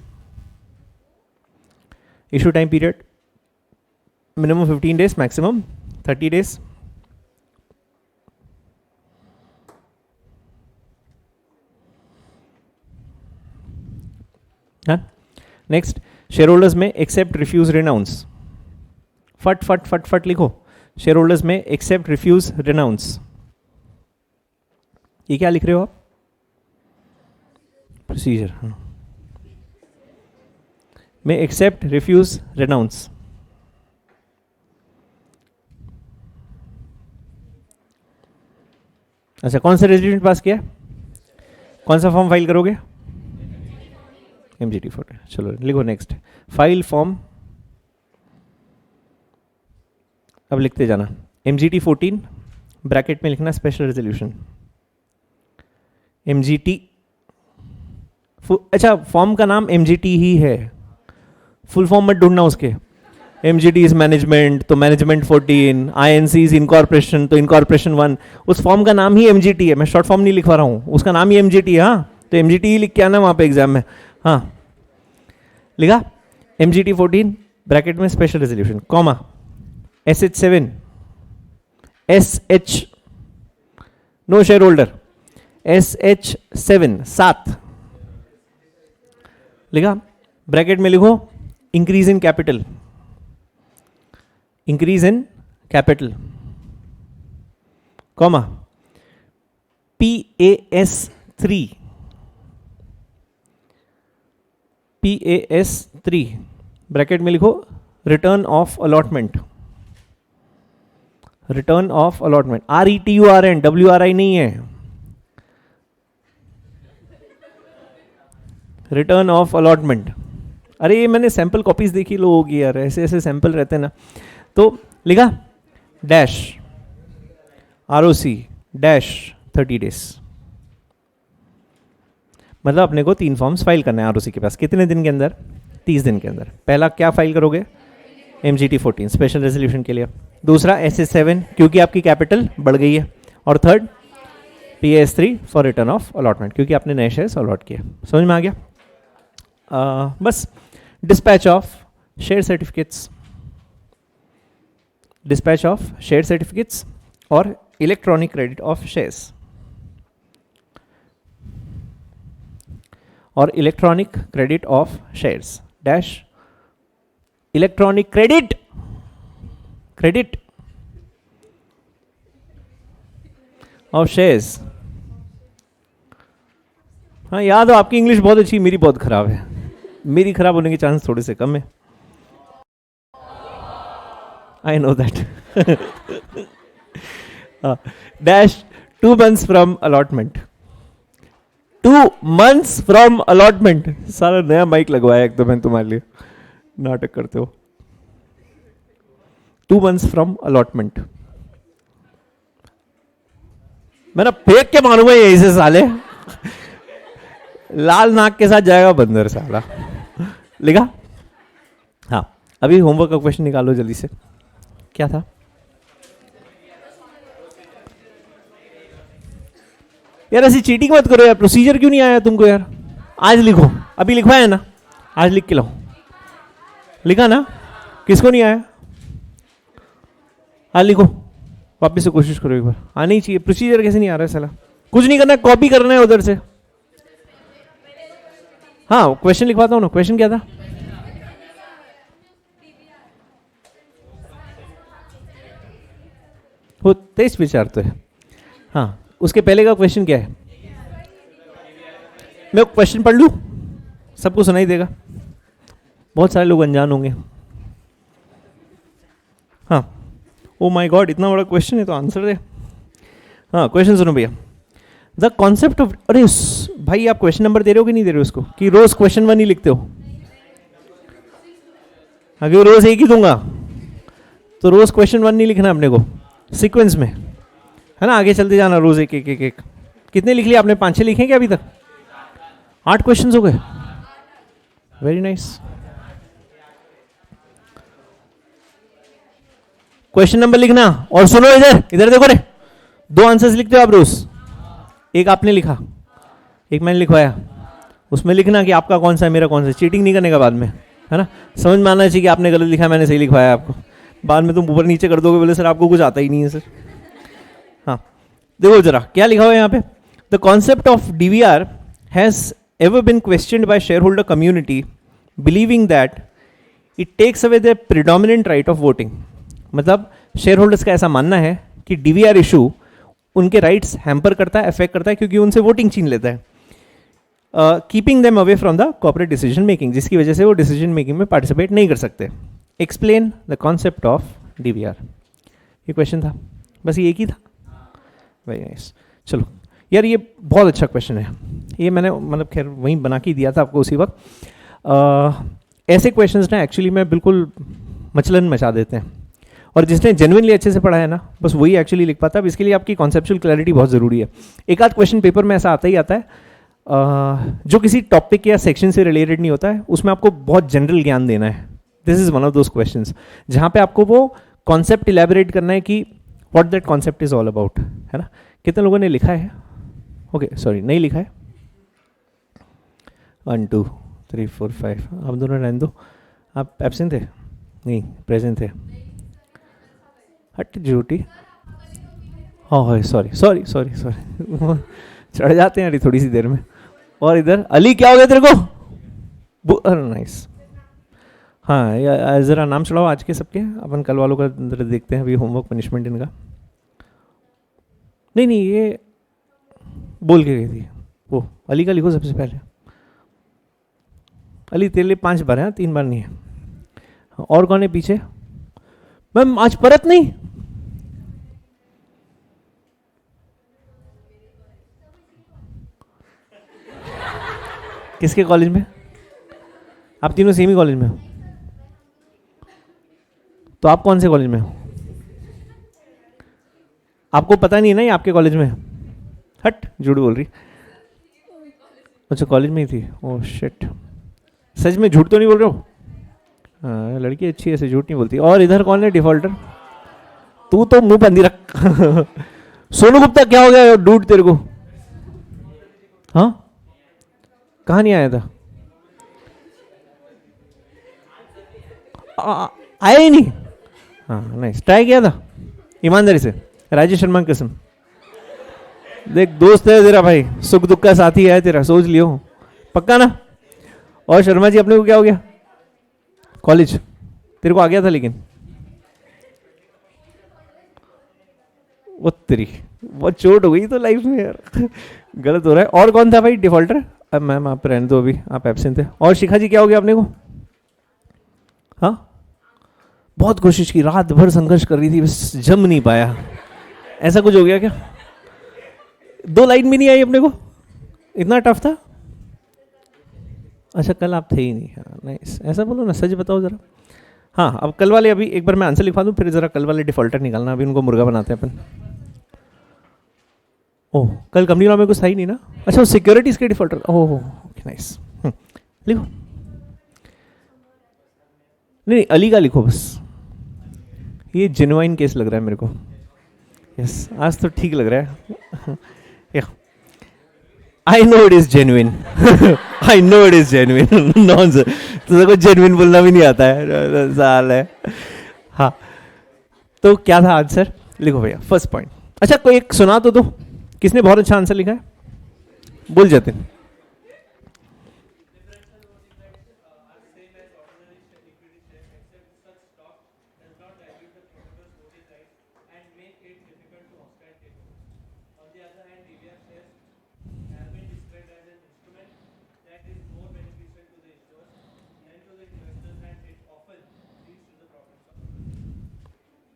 Issue time period minimum 15 days, maximum 30 days. Next, share holders में accept, refuse, renounce. फट फट फट फट लिखो. Share holders में accept, refuse, renounce. ये क्या लिख रहे हो आप? प्रोसीजर में एक्सेप्ट, रिफ्यूज, रिनाउंस. अच्छा, कौन सा रेजोल्यूशन पास किया? कौन सा फॉर्म फाइल करोगे? MGT 14. चलो लिखो. Next, file form. अब लिखते जाना. MGT 14 ब्रैकेट में लिखना स्पेशल रेजोल्यूशन. MGT. अच्छा, फॉर्म का नाम MGT ही है, फुल फॉर्म मत ढूंढना उसके. MGT इज मैनेजमेंट, तो मैनेजमेंट 14. INC इज इनकॉर्पोरेशन, तो इनकॉर्पोरेशन 1. उस फॉर्म का नाम ही MGT है. मैं शॉर्ट फॉर्म नहीं लिखवा रहा हूँ, उसका नाम ही MGT है. हाँ, तो MGT ही लिख के आना वहाँ पे एग्जाम में. हाँ, लिखा MGT 14 ब्रैकेट में special resolution, comma SH7 SH, no share holder, SH7 7 लिखा. ब्रैकेट में लिखो increase in capital, increase in capital, comma PAS3 PAS3 bracket में लिखो return of allotment, return of allotment. RETURN, WRI नहीं है, रिटर्न ऑफ अलॉटमेंट. अरे ये मैंने सैंपल कॉपीज देखी लोगों की यार, ऐसे ऐसे सैंपल रहते हैं ना. तो लिखा डैश ROC डैश 30 days. मतलब अपने को 3 फॉर्म्स फाइल करना है ROC के पास. कितने दिन के अंदर? 30 दिन के अंदर. पहला क्या फाइल करोगे? MGT14 स्पेशल रेजोल्यूशन के लिए, दूसरा SS7 क्योंकि आपकी कैपिटल बढ़ गई है, और third PAS3 for return of allotment क्योंकि आपने नए शेयर्स अलॉट किए। समझ में आ गया? बस dispatch of share certificates, dispatch of share certificates और इलेक्ट्रॉनिक क्रेडिट ऑफ शेयर्स, और electronic credit of shares dash electronic credit of shares. हाँ याद हो, आपकी इंग्लिश बहुत अच्छी, मेरी बहुत खराब है, मेरी खराब होने के चांस थोड़े से कम है, I know that. Dash 2 months from allotment, 2 months from allotment. सारा नया माइक लगवाया एक तो मैंने तुम्हारे लिए, नाटक करते हो। 2 months फ्रॉम अलॉटमेंट, मैं ना फेंक के मारूंगा यही से साले, लाल नाक के साथ जाएगा बंदर साला। लिखा? हाँ, अभी होमवर्क का क्वेश्चन निकालो जल्दी से। क्या था? यार ऐसी चीटिंग मत करो यार, प्रोसीजर क्यों नहीं आया तुमको यार? आज लिखो, अभी लिखवाया ना, आज लिख के लाओ। लिखा ना? किसको नहीं आया? आज लिखो, वापिस से कोशिश करो एक बार, आना ही चाहिए। प्रोसीजर कैसे नहीं आ रहा है साला? कुछ नहीं करना है, कॉपी करना है उधर से। हाँ क्वेश्चन लिखवाता हूँ ना, क्वेश्चन क्या था? वो 23 विचार तो है। हाँ, उसके पहले का क्वेश्चन क्या है? मैं क्वेश्चन पढ़ लूँ, सबको सुनाई देगा, बहुत सारे लोग अनजान होंगे। हाँ, ओ माय गॉड, इतना बड़ा क्वेश्चन है तो आंसर दे। हाँ क्वेश्चन सुनो भैया। द कॉन्सेप्ट ऑफ, अरे भाई आप क्वेश्चन नंबर दे रहे हो कि नहीं दे रहे हो उसको, कि रोज क्वेश्चन 1 ही लिखते हो? अगर रोज एक ही दूंगा तो रोज क्वेश्चन 1 नहीं लिखना अपने को, सीक्वेंस में, है ना? आगे चलते जाना, रोज एक एक एक एक। कितने लिख लिए आपने? 5-6 लिखे क्या अभी तक? 8 क्वेश्चन हो गए, वेरी नाइस। क्वेश्चन नंबर लिखना, और सुनो इधर, इधर देखो रे, 2 आंसर्स लिखते हो आप रोज, एक आपने लिखा, एक मैंने लिखवाया, उसमें लिखना कि आपका कौन सा है, मेरा कौन सा है। चीटिंग नहीं करने का बाद में, है ना? समझ में आना चाहिए कि आपने गलत लिखा, मैंने सही लिखवाया आपको। बाद में तुम ऊपर नीचे कर दोगे, बोले सर आपको कुछ आता ही नहीं है सर। हाँ देखो जरा क्या लिखा हुआ है यहाँ पे। The concept of DVR has ever been questioned by share holder community, believing that it takes away the predominant right of voting. मतलब शेयर होल्डर्स का ऐसा मानना है कि DVR इशू उनके राइट्स हैम्पर करता है, अफेक्ट करता है, क्योंकि उनसे वोटिंग छीन लेता है, keeping them away from the corporate decision making, जिसकी वजह से वो डिसीजन मेकिंग में पार्टिसिपेट नहीं कर सकते। Explain the concept of DVR, ये क्वेश्चन था, बस ये एक ही था। Very nice. चलो यार ये बहुत अच्छा क्वेश्चन है, ये मैंने मतलब खैर वहीं बना के दिया था आपको उसी वक्त। ऐसे क्वेश्चंस ना एक्चुअली में बिल्कुल मचलन मचा देते हैं, और जिसने जेन्युइनली अच्छे से पढ़ा है ना बस वही एक्चुअली लिख पाता है। अब इसके लिए आपकी कॉन्सेप्चुअल क्लैरिटी बहुत ज़रूरी है। एक आध क्वेश्चन पेपर में ऐसा आता ही आता है जो किसी टॉपिक या सेक्शन से रिलेटेड नहीं होता है, उसमें आपको बहुत जनरल ज्ञान देना है। This is one of those questions जहाँ पे आपको वो कॉन्सेप्ट इलेबोरेट करना है कि what that concept is all about, है ना? कितने लोगों ने लिखा है? ओके सॉरी, नहीं लिखा है। 1 2 3 4 5, आप दोनों रहने दो। आप एब्सेंट थे? नहीं, प्रेजेंट थे। हट झूठी। हाँ सॉरी सॉरी सॉरी सॉरी, चढ़ जाते हैं अरे थोड़ी सी देर में। और इधर अली क्या हो गया तेरे को? नाइस। हाँ ज़रा नाम चढ़ाओ आज के सबके, अपन कल वालों का देखते हैं अभी, होमवर्क पनिशमेंट इनका। नहीं नहीं ये बोल के गई थी वो, अली का लिखो सबसे पहले। अली तेरे लिए 5 बार है, 3 बार नहीं है। और कौन है पीछे? मैम आज परत नहीं? किसके कॉलेज में? आप तीनों सेम ही कॉलेज में हो? तो आप कौन से कॉलेज में हो? आपको पता नहीं है ना ये आपके कॉलेज में है? हट, झूठ बोल रही। अच्छा कॉलेज में ही थी? ओह शिट, सच में झूठ तो नहीं बोल रहे हो? हाँ लड़की अच्छी है, ऐसे झूठ नहीं बोलती। और इधर कौन है डिफॉल्टर? तू तो मुंह बंदी रख। सोनू गुप्ता क्या हो गया डूड तेरे को? हाँ कहाँ नहीं आया था? आया ही नहीं। हाँ नाइस, ट्राई किया था ईमानदारी से। राजेश शर्मा की कसम, देख दोस्त है तेरा भाई, सुख दुख का साथी है तेरा, सोच लियो पक्का ना। और शर्मा जी अपने को क्या हो गया? कॉलेज तेरे को आ गया था लेकिन वो तेरी बहुत चोट हो गई तो लाइफ में यार। गलत हो रहा है। और कौन था भाई डिफॉल्टर? अब मैम आप रहने दो, अभी आप एब्सेंट थे। और शिखा जी क्या हो गया अपने को? हाँ बहुत कोशिश की, रात भर संघर्ष कर रही थी, बस जम नहीं पाया, ऐसा कुछ हो गया क्या? 2 लाइन भी नहीं आई अपने को, इतना टफ था। अच्छा कल आप थे ही नहीं। हाँ नाइस, ऐसा बोलो ना, सच बताओ जरा। हाँ अब कल वाले, अभी एक बार मैं आंसर लिखवा दूँ, फिर जरा कल वाले डिफॉल्टर निकालना, अभी उनको मुर्गा बनाते हैं अपन। ओह कल कंपनी में कुछ था ही नहीं ना। अच्छा वो सिक्योरिटीज के डिफॉल्टर, ओह ओके नाइस। लिखो, नहीं अली का लिखो बस, ये जेन्युइन केस लग रहा है मेरे को। यस आज तो ठीक लग रहा है। I know it is genuine. I know it is genuine. Nonsense. तुझे को genuine बोलना भी नहीं आता है, साल है। हाँ तो क्या था आंसर? लिखो भैया फर्स्ट पॉइंट। अच्छा कोई एक सुना तो दो, किसने बहुत अच्छा आंसर लिखा है? बोल जाते हैं।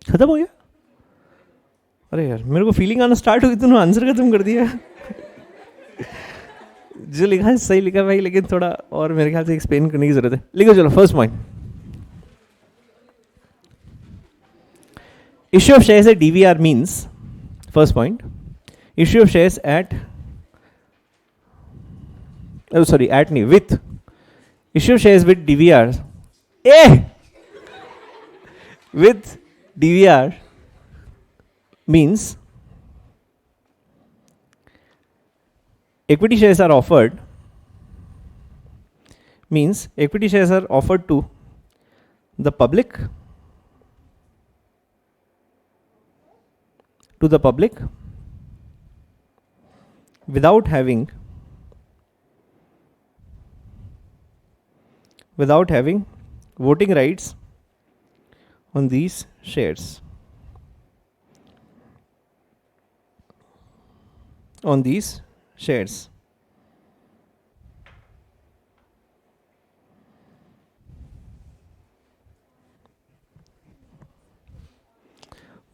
खत्म हो गया? अरे यार मेरे को फीलिंग आना स्टार्ट हुई, तूने आंसर खत्म कर दिया। जो लिखा है सही लिखा भाई, लेकिन थोड़ा और मेरे ख्याल से एक्सप्लेन करने की जरूरत है। लिखो चलो first point, issue of shares at DVR means, first point, issue of shares at, oh sorry at नहीं, with, issue of shares with DVR, with DVR means equity shares are offered, means equity shares are offered to the public, without having voting rights on these shares,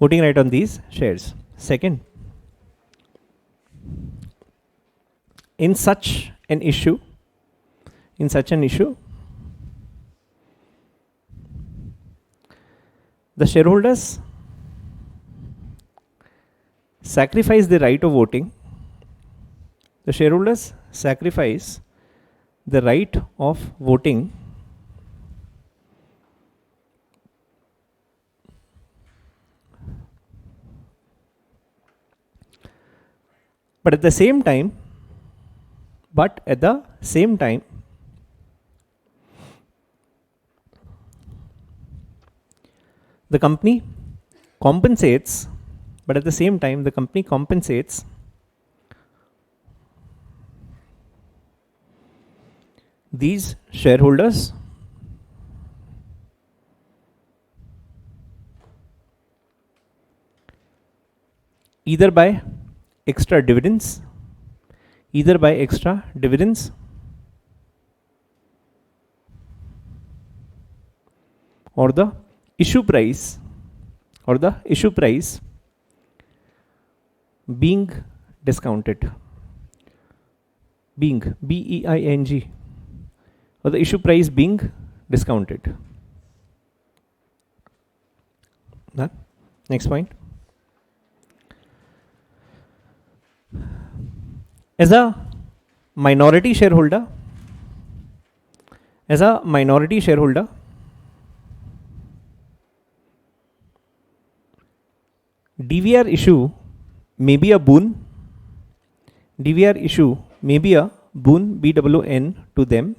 voting right on these shares. Second, in such an issue, the shareholders sacrifice the right of voting. The shareholders sacrifice the right of voting but at the same time the company compensates these shareholders either by extra dividends, or the issue price being discounted, being BEING, or the issue price being discounted. Next point, as a minority shareholder, DVR issue may be a boon. DVR issue may be a boon, BOON, to them.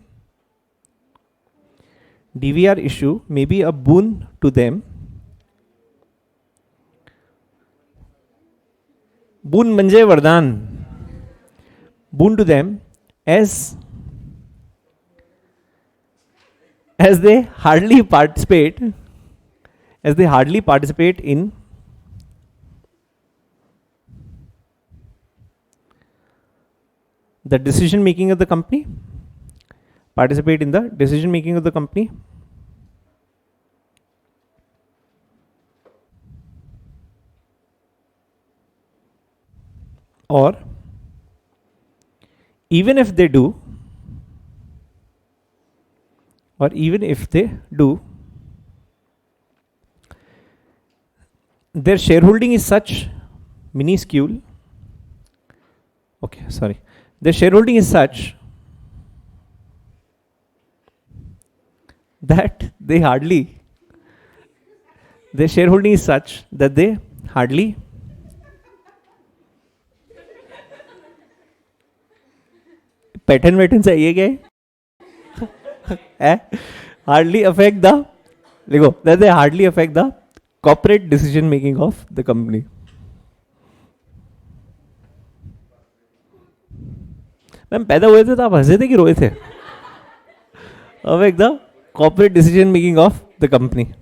DVR issue may be a boon to them. Boon म्हणजे वरदान. Boon to them as they hardly participate in the decision making of the company, participate in the decision making of the company, or even if they do, their shareholding is such minuscule. Their shareholding is such that they hardly pattern चाहिए क्या है? Hardly affect the, देखो, that they hardly affect the corporate decision making of the company. Ma'am पैदा हुए थे तो आप हंसे थे कि रोए थे? Affect the corporate decision making of the company.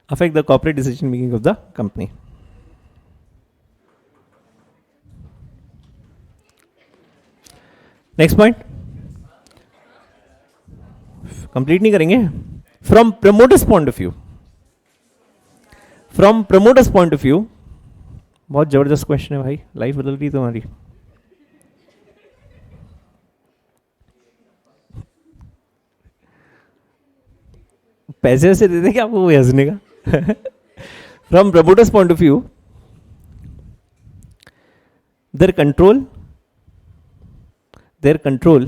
Affect the corporate decision making of the company. Next point complete नहीं करेंगे. From promoters point of view, बहुत जबरदस्त क्वेश्चन है भाई, लाइफ बदल गई तुम्हारी. पैसे से दे दे क्या आपको हंसने का? From promoters point of view, their control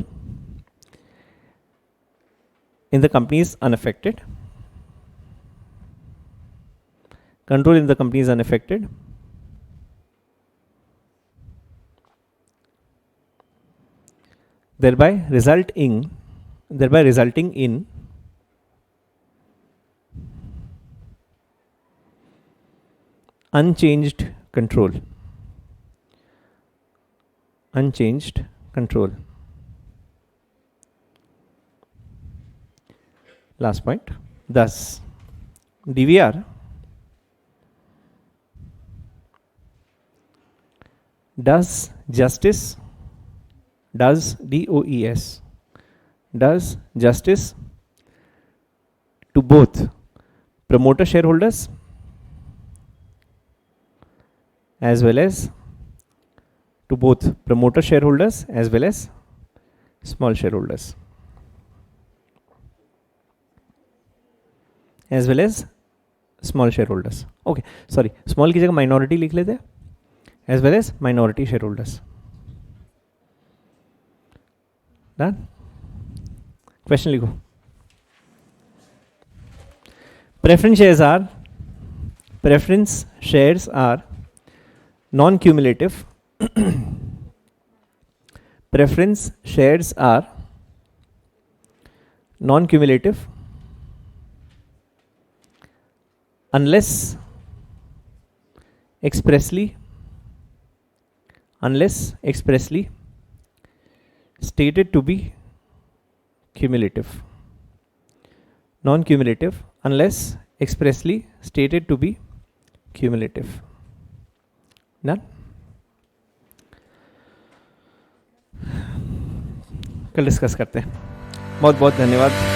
in the company is unaffected. Thereby resulting in unchanged control. Last point. Thus, DVR does justice, DOES, does justice to both promoter shareholders as well as small shareholders. Okay, sorry, small की जगह minority लिख लेते हैं, as well as minority shareholders. Done? Question लिखो. Preference shares are non-cumulative. Preference shares are non-cumulative unless expressly stated to be cumulative. Non-cumulative unless expressly stated to be cumulative. Done? कल discuss करते हैं. बहुत बहुत धन्यवाद.